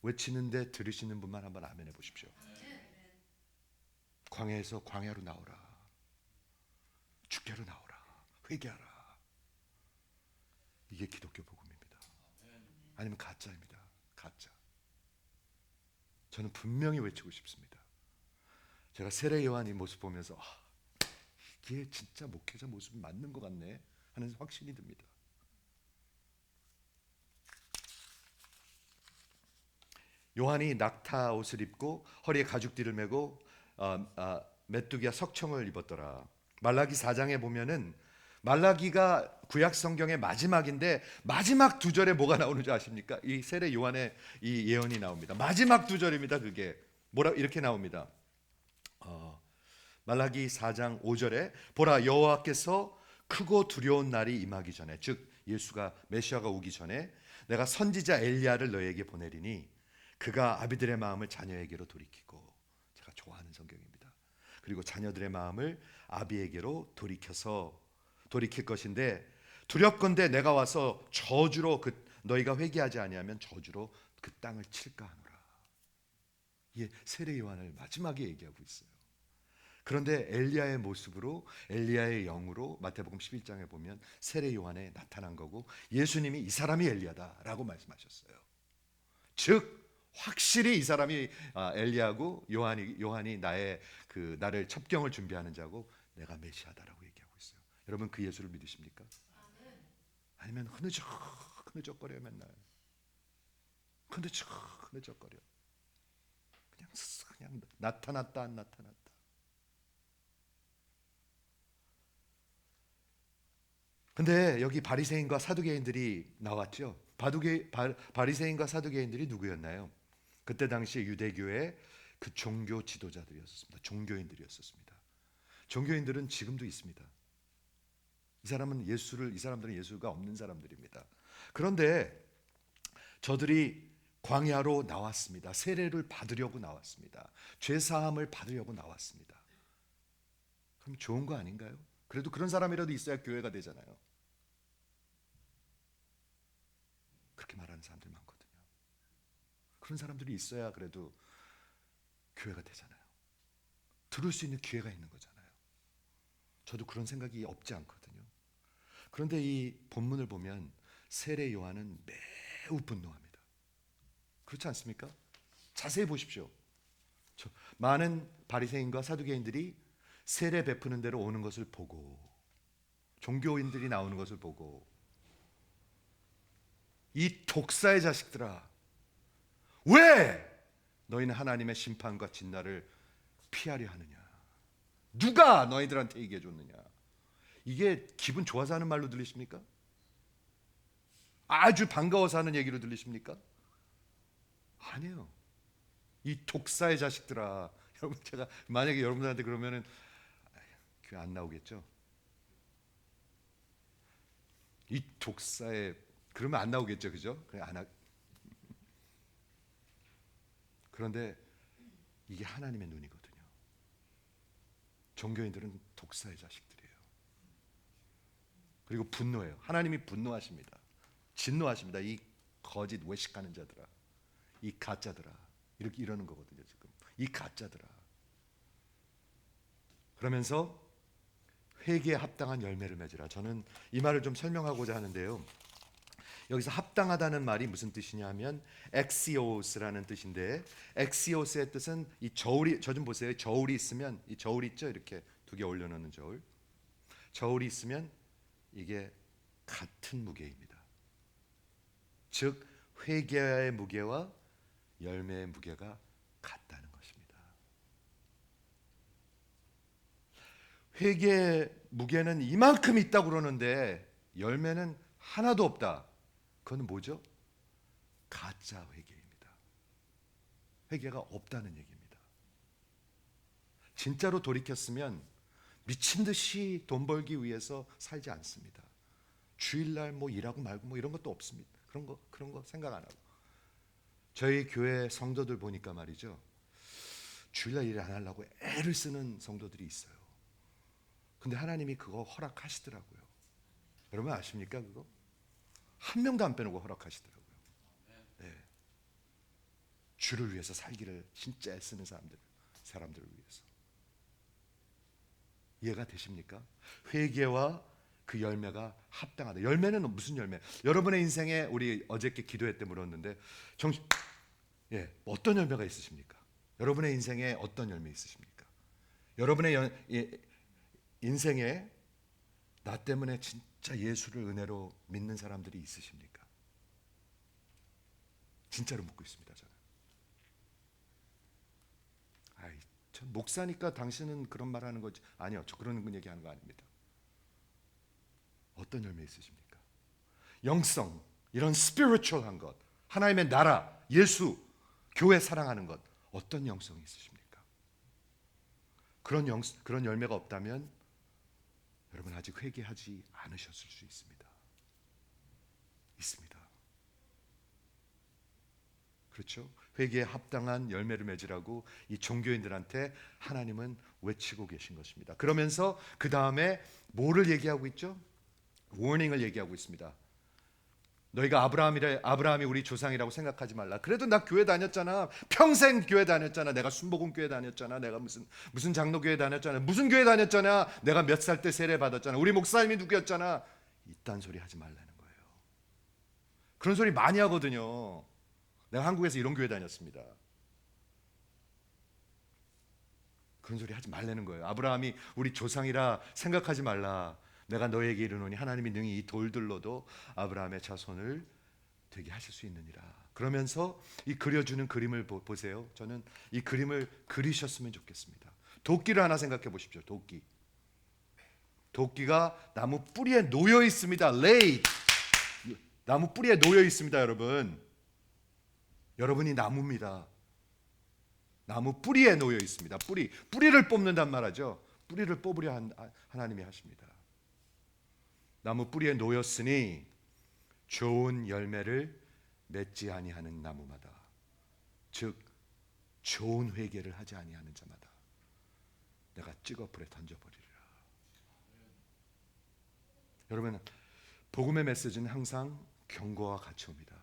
외치는데 들으시는 분만 한번 아멘 해보십시오. 광야에서 광야로 나오라. 주께로 나오라. 회개하라. 이게 기독교 복음입니다. 아니면 가짜입니다. 가짜. 저는 분명히 외치고 싶습니다. 제가 세례 요한 이 모습 보면서 이게 진짜 목회자 모습 맞는 것 같네 하는 확신이 듭니다. 요한이 낙타 옷을 입고 허리에 가죽띠를 메고 메뚜기와 석청을 입었더라. 말라기 4장에 보면은 말라기가 구약 성경의 마지막인데 마지막 두 절에 뭐가 나오는지 아십니까? 이 세례 요한의 이 예언이 나옵니다. 마지막 두 절입니다. 그게 뭐라 이렇게 나옵니다. 말라기 4장 5절에 보라 여호와께서 크고 두려운 날이 임하기 전에, 즉 예수가 메시아가 오기 전에 내가 선지자 엘리야를 너에게 보내리니 그가 아비들의 마음을 자녀에게로 돌이키고, 제가 좋아하는 성경입니다. 그리고 자녀들의 마음을 아비에게로 돌이킬 것인데 두렵건대 내가 와서 저주로 너희가 회개하지 아니하면 저주로 그 땅을 칠까 하노라. 이게 세례 요한을 마지막에 얘기하고 있어요. 그런데 엘리야의 모습으로, 엘리야의 영으로 마태복음 11장에 보면 세례 요한에 나타난 거고, 예수님이 이 사람이 엘리야다라고 말씀하셨어요. 즉 확실히 이 사람이 엘리야고 요한이 나를 첩경을 준비하는 자고 내가 메시아다라고 얘기하고 있어요. 여러분 그 예수를 믿으십니까? 아니면 흐느적거려 맨날 흐느적거려 그냥 나타났다 안 나타났다. 근데 여기 바리새인과 사두개인들이 나왔죠. 바리새인과 사두개인들이 누구였나요? 그때 당시 유대교의 그 종교 지도자들이었습니다. 종교인들이었습니다. 종교인들은 지금도 있습니다. 이 사람들은 예수가 없는 사람들입니다. 그런데 저들이 광야로 나왔습니다. 세례를 받으려고 나왔습니다. 죄 사함을 받으려고 나왔습니다. 그럼 좋은 거 아닌가요? 그래도 그런 사람이라도 있어야 교회가 되잖아요. 그렇게 말하는 사람들 많거든요. 그런 사람들이 있어야 그래도 교회가 되잖아요. 들을 수 있는 기회가 있는 거잖아요. 저도 그런 생각이 없지 않거든요. 그런데 이 본문을 보면 세례 요한은 매우 분노합니다. 그렇지 않습니까? 자세히 보십시오. 많은 바리새인과 사두개인들이 세례 베푸는 대로 오는 것을 보고, 종교인들이 나오는 것을 보고, 이 독사의 자식들아, 왜 너희는 하나님의 심판과 진날을 피하려 하느냐? 누가 너희들한테 얘기해 줬느냐? 이게 기분 좋아서 하는 말로 들리십니까? 아주 반가워서 하는 얘기로 들리십니까? 아니에요. 이 독사의 자식들아. 여러분, 제가 만약에 여러분들한테 그러면은 교회 안 나오겠죠? 이 독사의, 그러면 안 나오겠죠, 그죠? 그런데 이게 하나님의 눈이거든요. 종교인들은 독사의 자식들이에요. 그리고 분노해요. 하나님이 분노하십니다. 진노하십니다. 이 거짓 외식하는 자들아, 이 가짜들아, 이렇게 이러는 거거든요. 지금 이 가짜들아. 그러면서 회개에 합당한 열매를 맺으라. 저는 이 말을 좀 설명하고자 하는데요. 여기서 합당하다는 말이 무슨 뜻이냐면 엑시오스라는 뜻인데, 엑시오스의 뜻은 이 저울이, 저 좀 보세요. 저울이 있으면, 이 저울 있죠? 이렇게 두 개 올려놓는 저울. 저울이 있으면 이게 같은 무게입니다. 즉 회개의 무게와 열매의 무게가 같다는 것입니다. 회개의 무게는 이만큼 있다고 그러는데 열매는 하나도 없다. 그건 뭐죠? 가짜 회개입니다. 회개가 없다는 얘기입니다. 진짜로 돌이켰으면 미친 듯이 돈 벌기 위해서 살지 않습니다. 주일날 뭐 일하고 말고 뭐 이런 것도 없습니다. 그런 거 생각 안 하고. 저희 교회 성도들 보니까 말이죠, 주일날 일 안 하려고 애를 쓰는 성도들이 있어요. 근데 하나님이 그거 허락하시더라고요. 여러분 아십니까 그거? 한 명도 안 빼놓고 허락하시더라고요. 네. 주를 위해서 살기를 진짜 애쓰는 사람들을 위해서. 이해가 되십니까? 회개와 그 열매가 합당하다. 열매는 무슨 열매? 여러분의 인생에 우리 어저께 기도회 때 물었는데 어떤 열매가 있으십니까? 여러분의 인생에 어떤 열매 있으십니까? 여러분의 인생에 나 때문에 진짜 예수를 은혜로 믿는 사람들이 있으십니까? 진짜로 묻고 있습니다. 저는. 전 목사니까 당신은 그런 말 하는 거지. 아니요, 저 그런 얘기하는 거 아닙니다. 어떤 열매 있으십니까? 영성, 이런 스피리추얼한 것, 하나님의 나라, 예수, 교회 사랑하는 것, 어떤 영성이 있으십니까? 그런 열매가 없다면 여러분 아직 회개하지 않으셨을 수 있습니다. 있습니다. 그렇죠? 회개에 합당한 열매를 맺으라고 이 종교인들한테 하나님은 외치고 계신 것입니다. 그러면서 그 다음에 뭐를 얘기하고 있죠? 워닝을 얘기하고 있습니다. 너희가 아브라함이 우리 조상이라고 생각하지 말라. 그래도 나 교회 다녔잖아. 평생 교회 다녔잖아. 내가 순복음 교회 다녔잖아. 내가 무슨 장로 교회 다녔잖아. 무슨 교회 다녔잖아. 내가 몇 살 때 세례 받았잖아. 우리 목사님이 누구였잖아. 이딴 소리 하지 말라는 거예요. 그런 소리 많이 하거든요. 내가 한국에서 이런 교회 다녔습니다. 그런 소리 하지 말라는 거예요. 아브라함이 우리 조상이라 생각하지 말라. 내가 너에게 이르노니 하나님이 능히 이 돌들로도 아브라함의 자손을 되게 하실 수 있느니라. 그러면서 이 그려주는 그림을 보세요. 저는 이 그림을 그리셨으면 좋겠습니다. 도끼를 하나 생각해 보십시오. 도끼가 나무 뿌리에 놓여 있습니다. 나무 뿌리에 놓여 있습니다, 여러분. 여러분이 나무입니다. 나무 뿌리에 놓여 있습니다. 뿌리를 뽑는단 말이죠. 뿌리를 뽑으려 하나님이 하십니다. 나무 뿌리에 놓였으니 좋은 열매를 맺지 아니하는 나무마다, 즉 좋은 회개를 하지 아니하는 자마다 내가 찍어 불에 던져버리리라. 여러분, 복음의 메시지는 항상 경고와 같이 옵니다.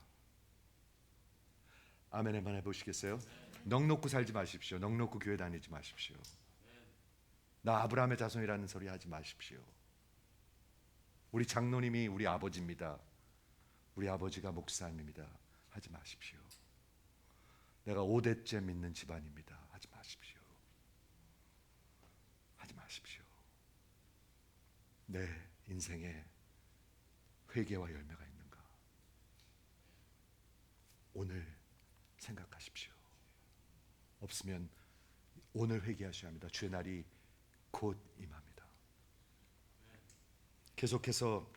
아멘 한번 해보시겠어요? 넋 놓고 살지 마십시오. 넋 놓고 교회 다니지 마십시오. 나 아브라함의 자손이라는 소리 하지 마십시오. 우리 장로님이 우리 아버지입니다. 우리 아버지가 목사님입니다. 하지 마십시오. 내가 5대째 믿는 집안입니다. 하지 마십시오. 하지 마십시오. 내 인생에 회개와 열매가 있는가? 오늘 생각하십시오. 없으면 오늘 회개하셔야 합니다. 주의 날이 곧 임합니다. 계속해서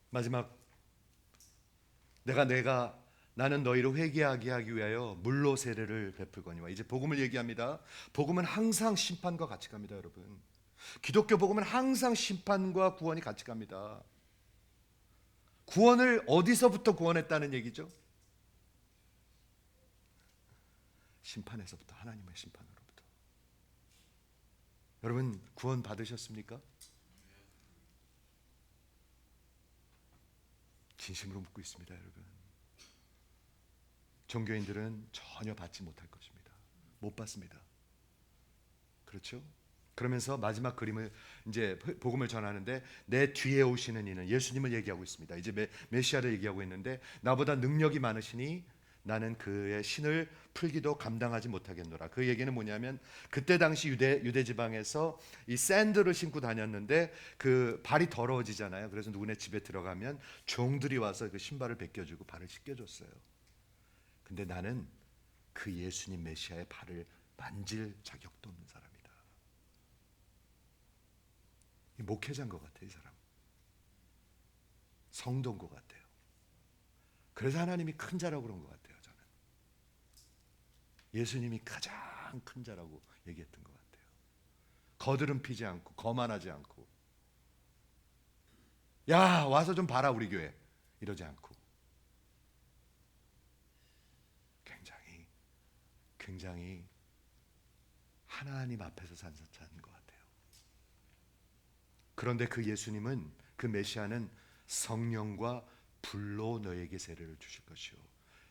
마지막 나는 너희를 회개하게 하기 위하여 물로 세례를 베풀거니와. 이제 복음을 얘기합니다. 복음은 항상 심판과 같이 갑니다, 여러분. 기독교 복음은 항상 심판과 구원이 같이 갑니다. 구원을 어디서부터 구원했다는 얘기죠? 심판에서부터, 하나님의 심판으로부터. 여러분 구원 받으셨습니까? 진심으로 묻고 있습니다, 여러분. 종교인들은 전혀 받지 못할 것입니다. 못 받습니다. 그렇죠? 그러면서 마지막 그림을 이제 복음을 전하는데 내 뒤에 오시는 이는 예수님을 얘기하고 있습니다. 이제 메시아를 얘기하고 있는데 나보다 능력이 많으시니 나는 그의 신을 풀기도 감당하지 못하겠노라. 그 얘기는 뭐냐면 그때 당시 유대 지방에서 이 샌들을 신고 다녔는데 그 발이 더러워지잖아요. 그래서 누구네 집에 들어가면 종들이 와서 그 신발을 벗겨주고 발을 씻겨줬어요. 근데 나는 그 예수님 메시아의 발을 만질 자격도 없는 사람이다. 이 목회자인 것 같아요. 이 사람 성도인 것 같아요. 그래서 하나님이 큰 자라고 그런 것 같아요. 저는 예수님이 가장 큰 자라고 얘기했던 것 같아요. 거드름 피지 않고 거만하지 않고 야 와서 좀 봐라 우리 교회 이러지 않고 굉장히 하나님 앞에서 사는 것 같아요. 그런데 그 예수님은 그 메시아는 성령과 불로 너에게 세례를 주실 것이요.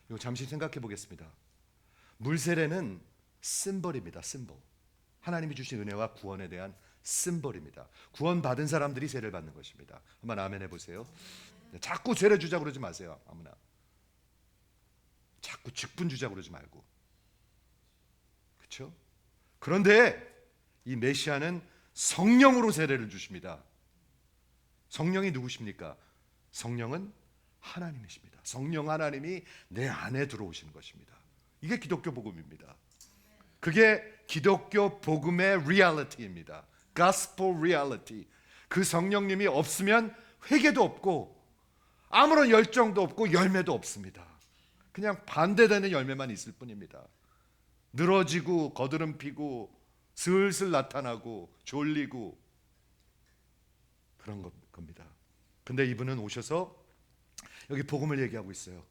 이거 잠시 생각해 보겠습니다. 물 세례는 심벌입니다. 심벌. 하나님이 주신 은혜와 구원에 대한 심벌입니다. 구원 받은 사람들이 세례를 받는 것입니다. 한번 아멘 해보세요. 자꾸 세례 주자 그러지 마세요. 아무나. 자꾸 직분 주자 그러지 말고. 그렇죠? 그런데 이 메시아는 성령으로 세례를 주십니다. 성령이 누구십니까? 성령은 하나님이십니다. 성령 하나님이 내 안에 들어오시는 것입니다. 이게 기독교 복음입니다. 그게 기독교 복음의 리얼리티입니다. Gospel reality. 그 성령님이 없으면 회개도 없고 아무런 열정도 없고 열매도 없습니다. 그냥 반대되는 열매만 있을 뿐입니다. 늘어지고 거드름 피고 슬슬 나타나고 졸리고 그런 겁니다. 근데 이분은 오셔서 여기 복음을 얘기하고 있어요.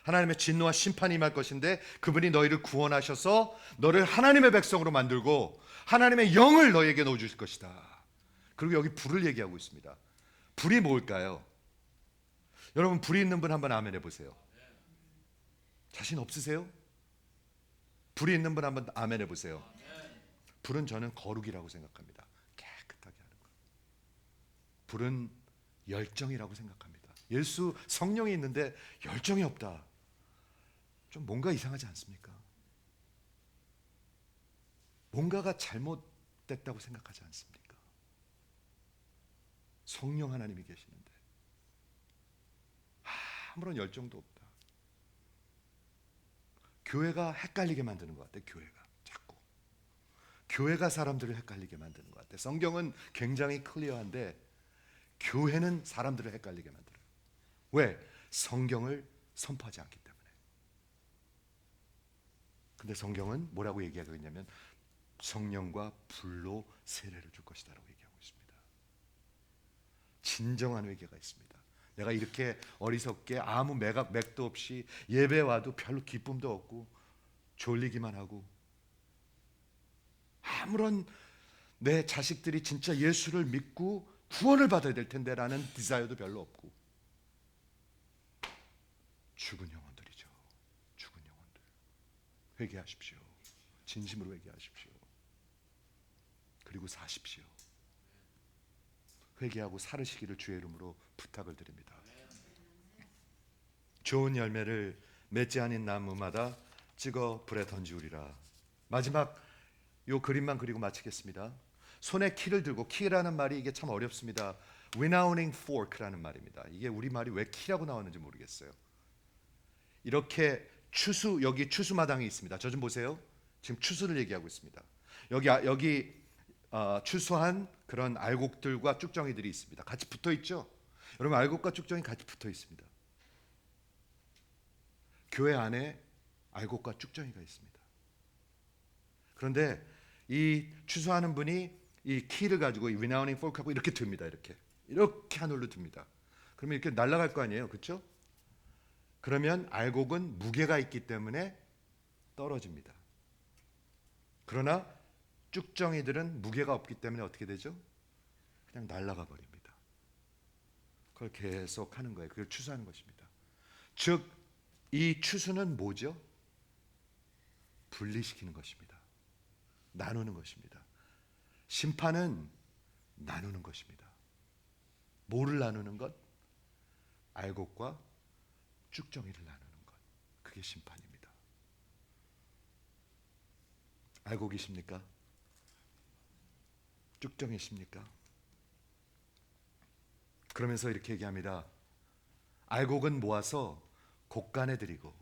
하나님의 진노와 심판이 임할 것인데 그분이 너희를 구원하셔서 너를 하나님의 백성으로 만들고 하나님의 영을 너희에게 넣어주실 것이다. 그리고 여기 불을 얘기하고 있습니다. 불이 뭘까요? 여러분 불이 있는 분 한번 아멘 해보세요. 자신 없으세요? 불이 있는 분 한번 아멘 해보세요. 불은 저는 거룩이라고 생각합니다. 깨끗하게 하는 것. 불은 열정이라고 생각합니다. 예수 성령이 있는데 열정이 없다. 좀 뭔가 이상하지 않습니까? 뭔가가 잘못됐다고 생각하지 않습니까? 성령 하나님이 계시는데 아무런 열정도 없다. 교회가 헷갈리게 만드는 것 같아요. 교회가 사람들을 헷갈리게 만드는 것 같아요. 성경은 굉장히 클리어한데 교회는 사람들을 헷갈리게 만들어요. 왜? 성경을 선포하지 않기 때문에. 근데 성경은 뭐라고 얘기하고 있냐면 성령과 불로 세례를 줄 것이다라고 얘기하고 있습니다. 진정한 회개가 있습니다. 내가 이렇게 어리석게 아무 맥도 없이 예배 와도 별로 기쁨도 없고 졸리기만 하고 아무런 내 자식들이 진짜 예수를 믿고 구원을 받아야 될 텐데 라는 디자이어도 별로 없고 죽은 영혼들이죠. 죽은 영혼들. 회개하십시오. 진심으로 회개하십시오. 그리고 사십시오. 회개하고 살으시기를 주의 이름으로 부탁을 드립니다. 좋은 열매를 맺지 않은 나무마다 찍어 불에 던지우리라. 마지막 요 그림만 그리고 마치겠습니다. 손에 키를 들고, 키라는 말이 이게 참 어렵습니다. winnowing fork라는 말입니다. 이게 우리말이 왜 키라고 나왔는지 모르겠어요. 이렇게 여기 추수마당이 있습니다. 저 좀 보세요. 지금 추수를 얘기하고 있습니다. 여기 추수한 그런 알곡들과 쭉정이들이 있습니다. 같이 붙어 있죠. 여러분 알곡과 쭉정이 같이 붙어 있습니다. 교회 안에 알곡과 쭉정이가 있습니다. 그런데 이 추수하는 분이 이 키를 가지고 이 winnowing fork하고 이렇게 듭니다. 이렇게 하늘로 듭니다. 그러면 이렇게 날아갈 거 아니에요, 그렇죠? 그러면 알곡은 무게가 있기 때문에 떨어집니다. 그러나 쭉정이들은 무게가 없기 때문에 어떻게 되죠? 그냥 날아가 버립니다. 그걸 계속 하는 거예요. 그걸 추수하는 것입니다. 즉 이 추수는 뭐죠? 분리시키는 것입니다. 나누는 것입니다. 심판은 나누는 것입니다. 뭐를 나누는 것? 알곡과 쭉정이를 나누는 것. 그게 심판입니다. 알고 계십니까? 쭉정이십니까? 그러면서 이렇게 얘기합니다. 알곡은 모아서 곡간에 드리고,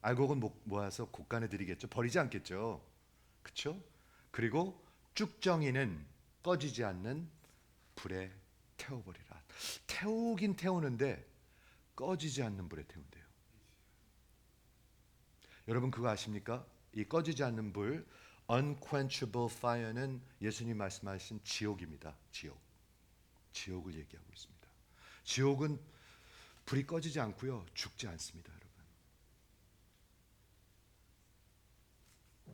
알곡은 모아서 곡간에 드리겠죠. 버리지 않겠죠. 그렇죠? 그리고 쭉정이는 꺼지지 않는 불에 태워버리라. 태우긴 태우는데 꺼지지 않는 불에 태운대요. 여러분 그거 아십니까? 이 꺼지지 않는 불, unquenchable fire는 예수님 말씀하신 지옥입니다. 지옥을 얘기하고 있습니다. 지옥은 불이 꺼지지 않고요, 죽지 않습니다, 여러분.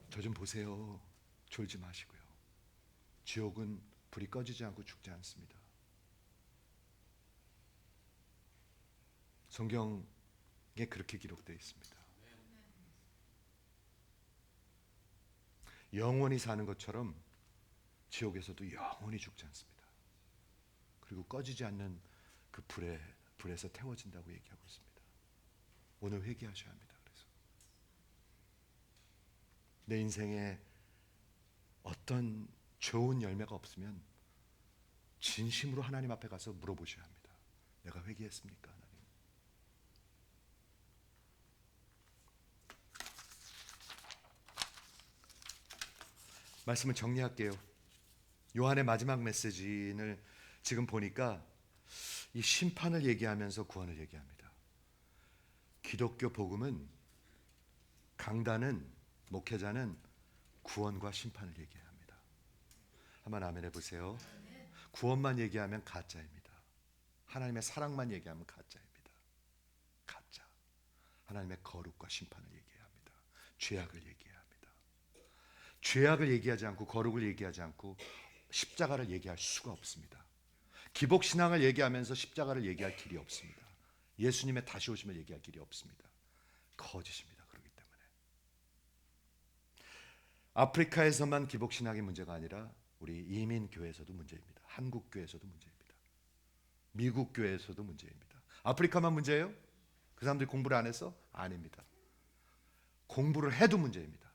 저 좀 보세요. 졸지 마시고요. 지옥은 불이 꺼지지 않고 죽지 않습니다. 성경에 그렇게 기록되어 있습니다. 영원히 사는 것처럼 지옥에서도 영원히 죽지 않습니다. 그리고 꺼지지 않는 그 불에서 태워진다고 얘기하고 있습니다. 오늘 회개하셔야 합니다. 그래서 내 인생에 어떤 좋은 열매가 없으면 진심으로 하나님 앞에 가서 물어보셔야 합니다. 내가 회개했습니까, 하나님? 말씀을 정리할게요. 요한의 마지막 메시지를 지금 보니까 이 심판을 얘기하면서 구원을 얘기합니다. 기독교 복음은, 강단은, 목회자는 구원과 심판을 얘기해야 합니다. 한번 아멘 해보세요. 구원만 얘기하면 가짜입니다. 하나님의 사랑만 얘기하면 가짜입니다. 가짜. 하나님의 거룩과 심판을 얘기해야 합니다. 죄악을 얘기해야 합니다. 죄악을 얘기하지 않고, 거룩을 얘기하지 않고 십자가를 얘기할 수가 없습니다. 기복신앙을 얘기하면서 십자가를 얘기할 길이 없습니다. 예수님의 다시 오심을 얘기할 길이 없습니다. 거짓입니다. 그렇기 때문에 아프리카에서만 기복신앙이 문제가 아니라 우리 이민교회에서도 문제입니다. 한국교회에서도 문제입니다. 미국교회에서도 문제입니다. 아프리카만 문제예요? 그 사람들이 공부를 안 해서? 아닙니다. 공부를 해도 문제입니다.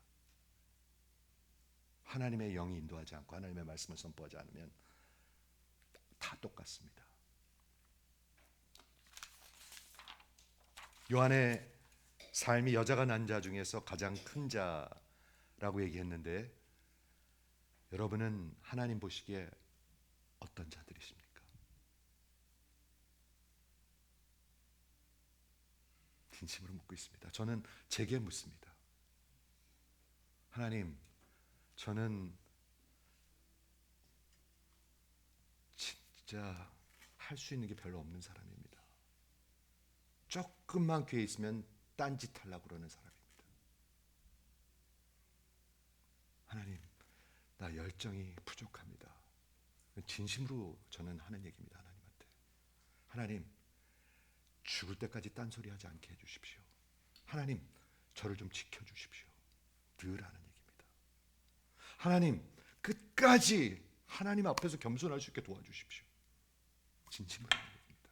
하나님의 영이 인도하지 않고 하나님의 말씀을 선포하지 않으면 다 똑같습니다. 요한의 삶이 여자가 난 자 중에서 가장 큰 자라고 얘기했는데, 여러분은 하나님 보시기에 어떤 자들이십니까? 진심으로 묻고 있습니다. 저는 제게 묻습니다. 하나님, 저는 진짜 할 수 있는 게 별로 없는 사람입니다. 조금만 귀에 있으면 딴짓 하려고 그러는 사람입니다. 하나님, 나 열정이 부족합니다. 진심으로 저는 하는 얘기입니다. 하나님한테. 하나님, 죽을 때까지 딴소리 하지 않게 해주십시오. 하나님, 저를 좀 지켜주십시오. 늘 하는 얘기입니다. 하나님, 끝까지 하나님 앞에서 겸손할 수 있게 도와주십시오. 진심으로 하는 얘기입니다.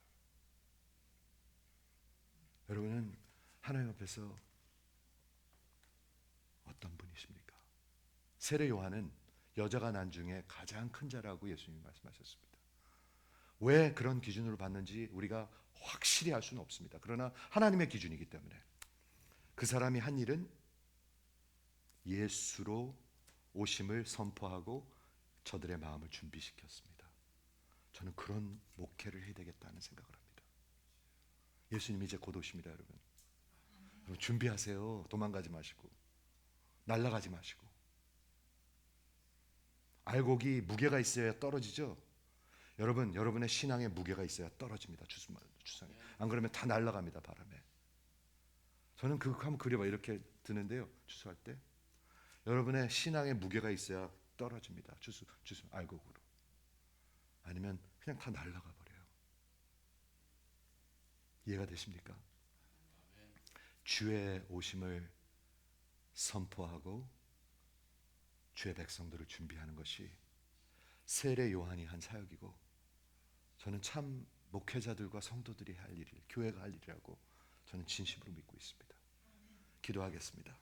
여러분은 하나님 앞에서 어떤 분이십니까? 세례 요한은 여자가 난 중에 가장 큰 자라고 예수님이 말씀하셨습니다. 왜 그런 기준으로 봤는지 우리가 확실히 알 수는 없습니다. 그러나 하나님의 기준이기 때문에 그 사람이 한 일은 예수로 오심을 선포하고 저들의 마음을 준비시켰습니다. 저는 그런 목회를 해야 되겠다는 생각을 합니다. 예수님이 이제 곧 오십니다, 여러분. 여러분 준비하세요. 도망가지 마시고 날아가지 마시고. 알곡이 무게가 있어야 떨어지죠. 여러분, 여러분의 신앙에 무게가 있어야 떨어집니다. 주상에. 안 그러면 다 날아갑니다, 바람에. 저는 그거 한번 그려봐 이렇게 드는데요. 주수할 때 여러분의 신앙에 무게가 있어야 떨어집니다. 주수 알곡으로. 아니면 그냥 다 날아가 버려요. 이해가 되십니까? 주의 오심을 선포하고 주의 백성들을 준비하는 것이 세례 요한이 한 사역이고, 저는 참 목회자들과 성도들이 할 일, 교회가 할 일이라고 저는 진심으로 믿고 있습니다. 기도하겠습니다.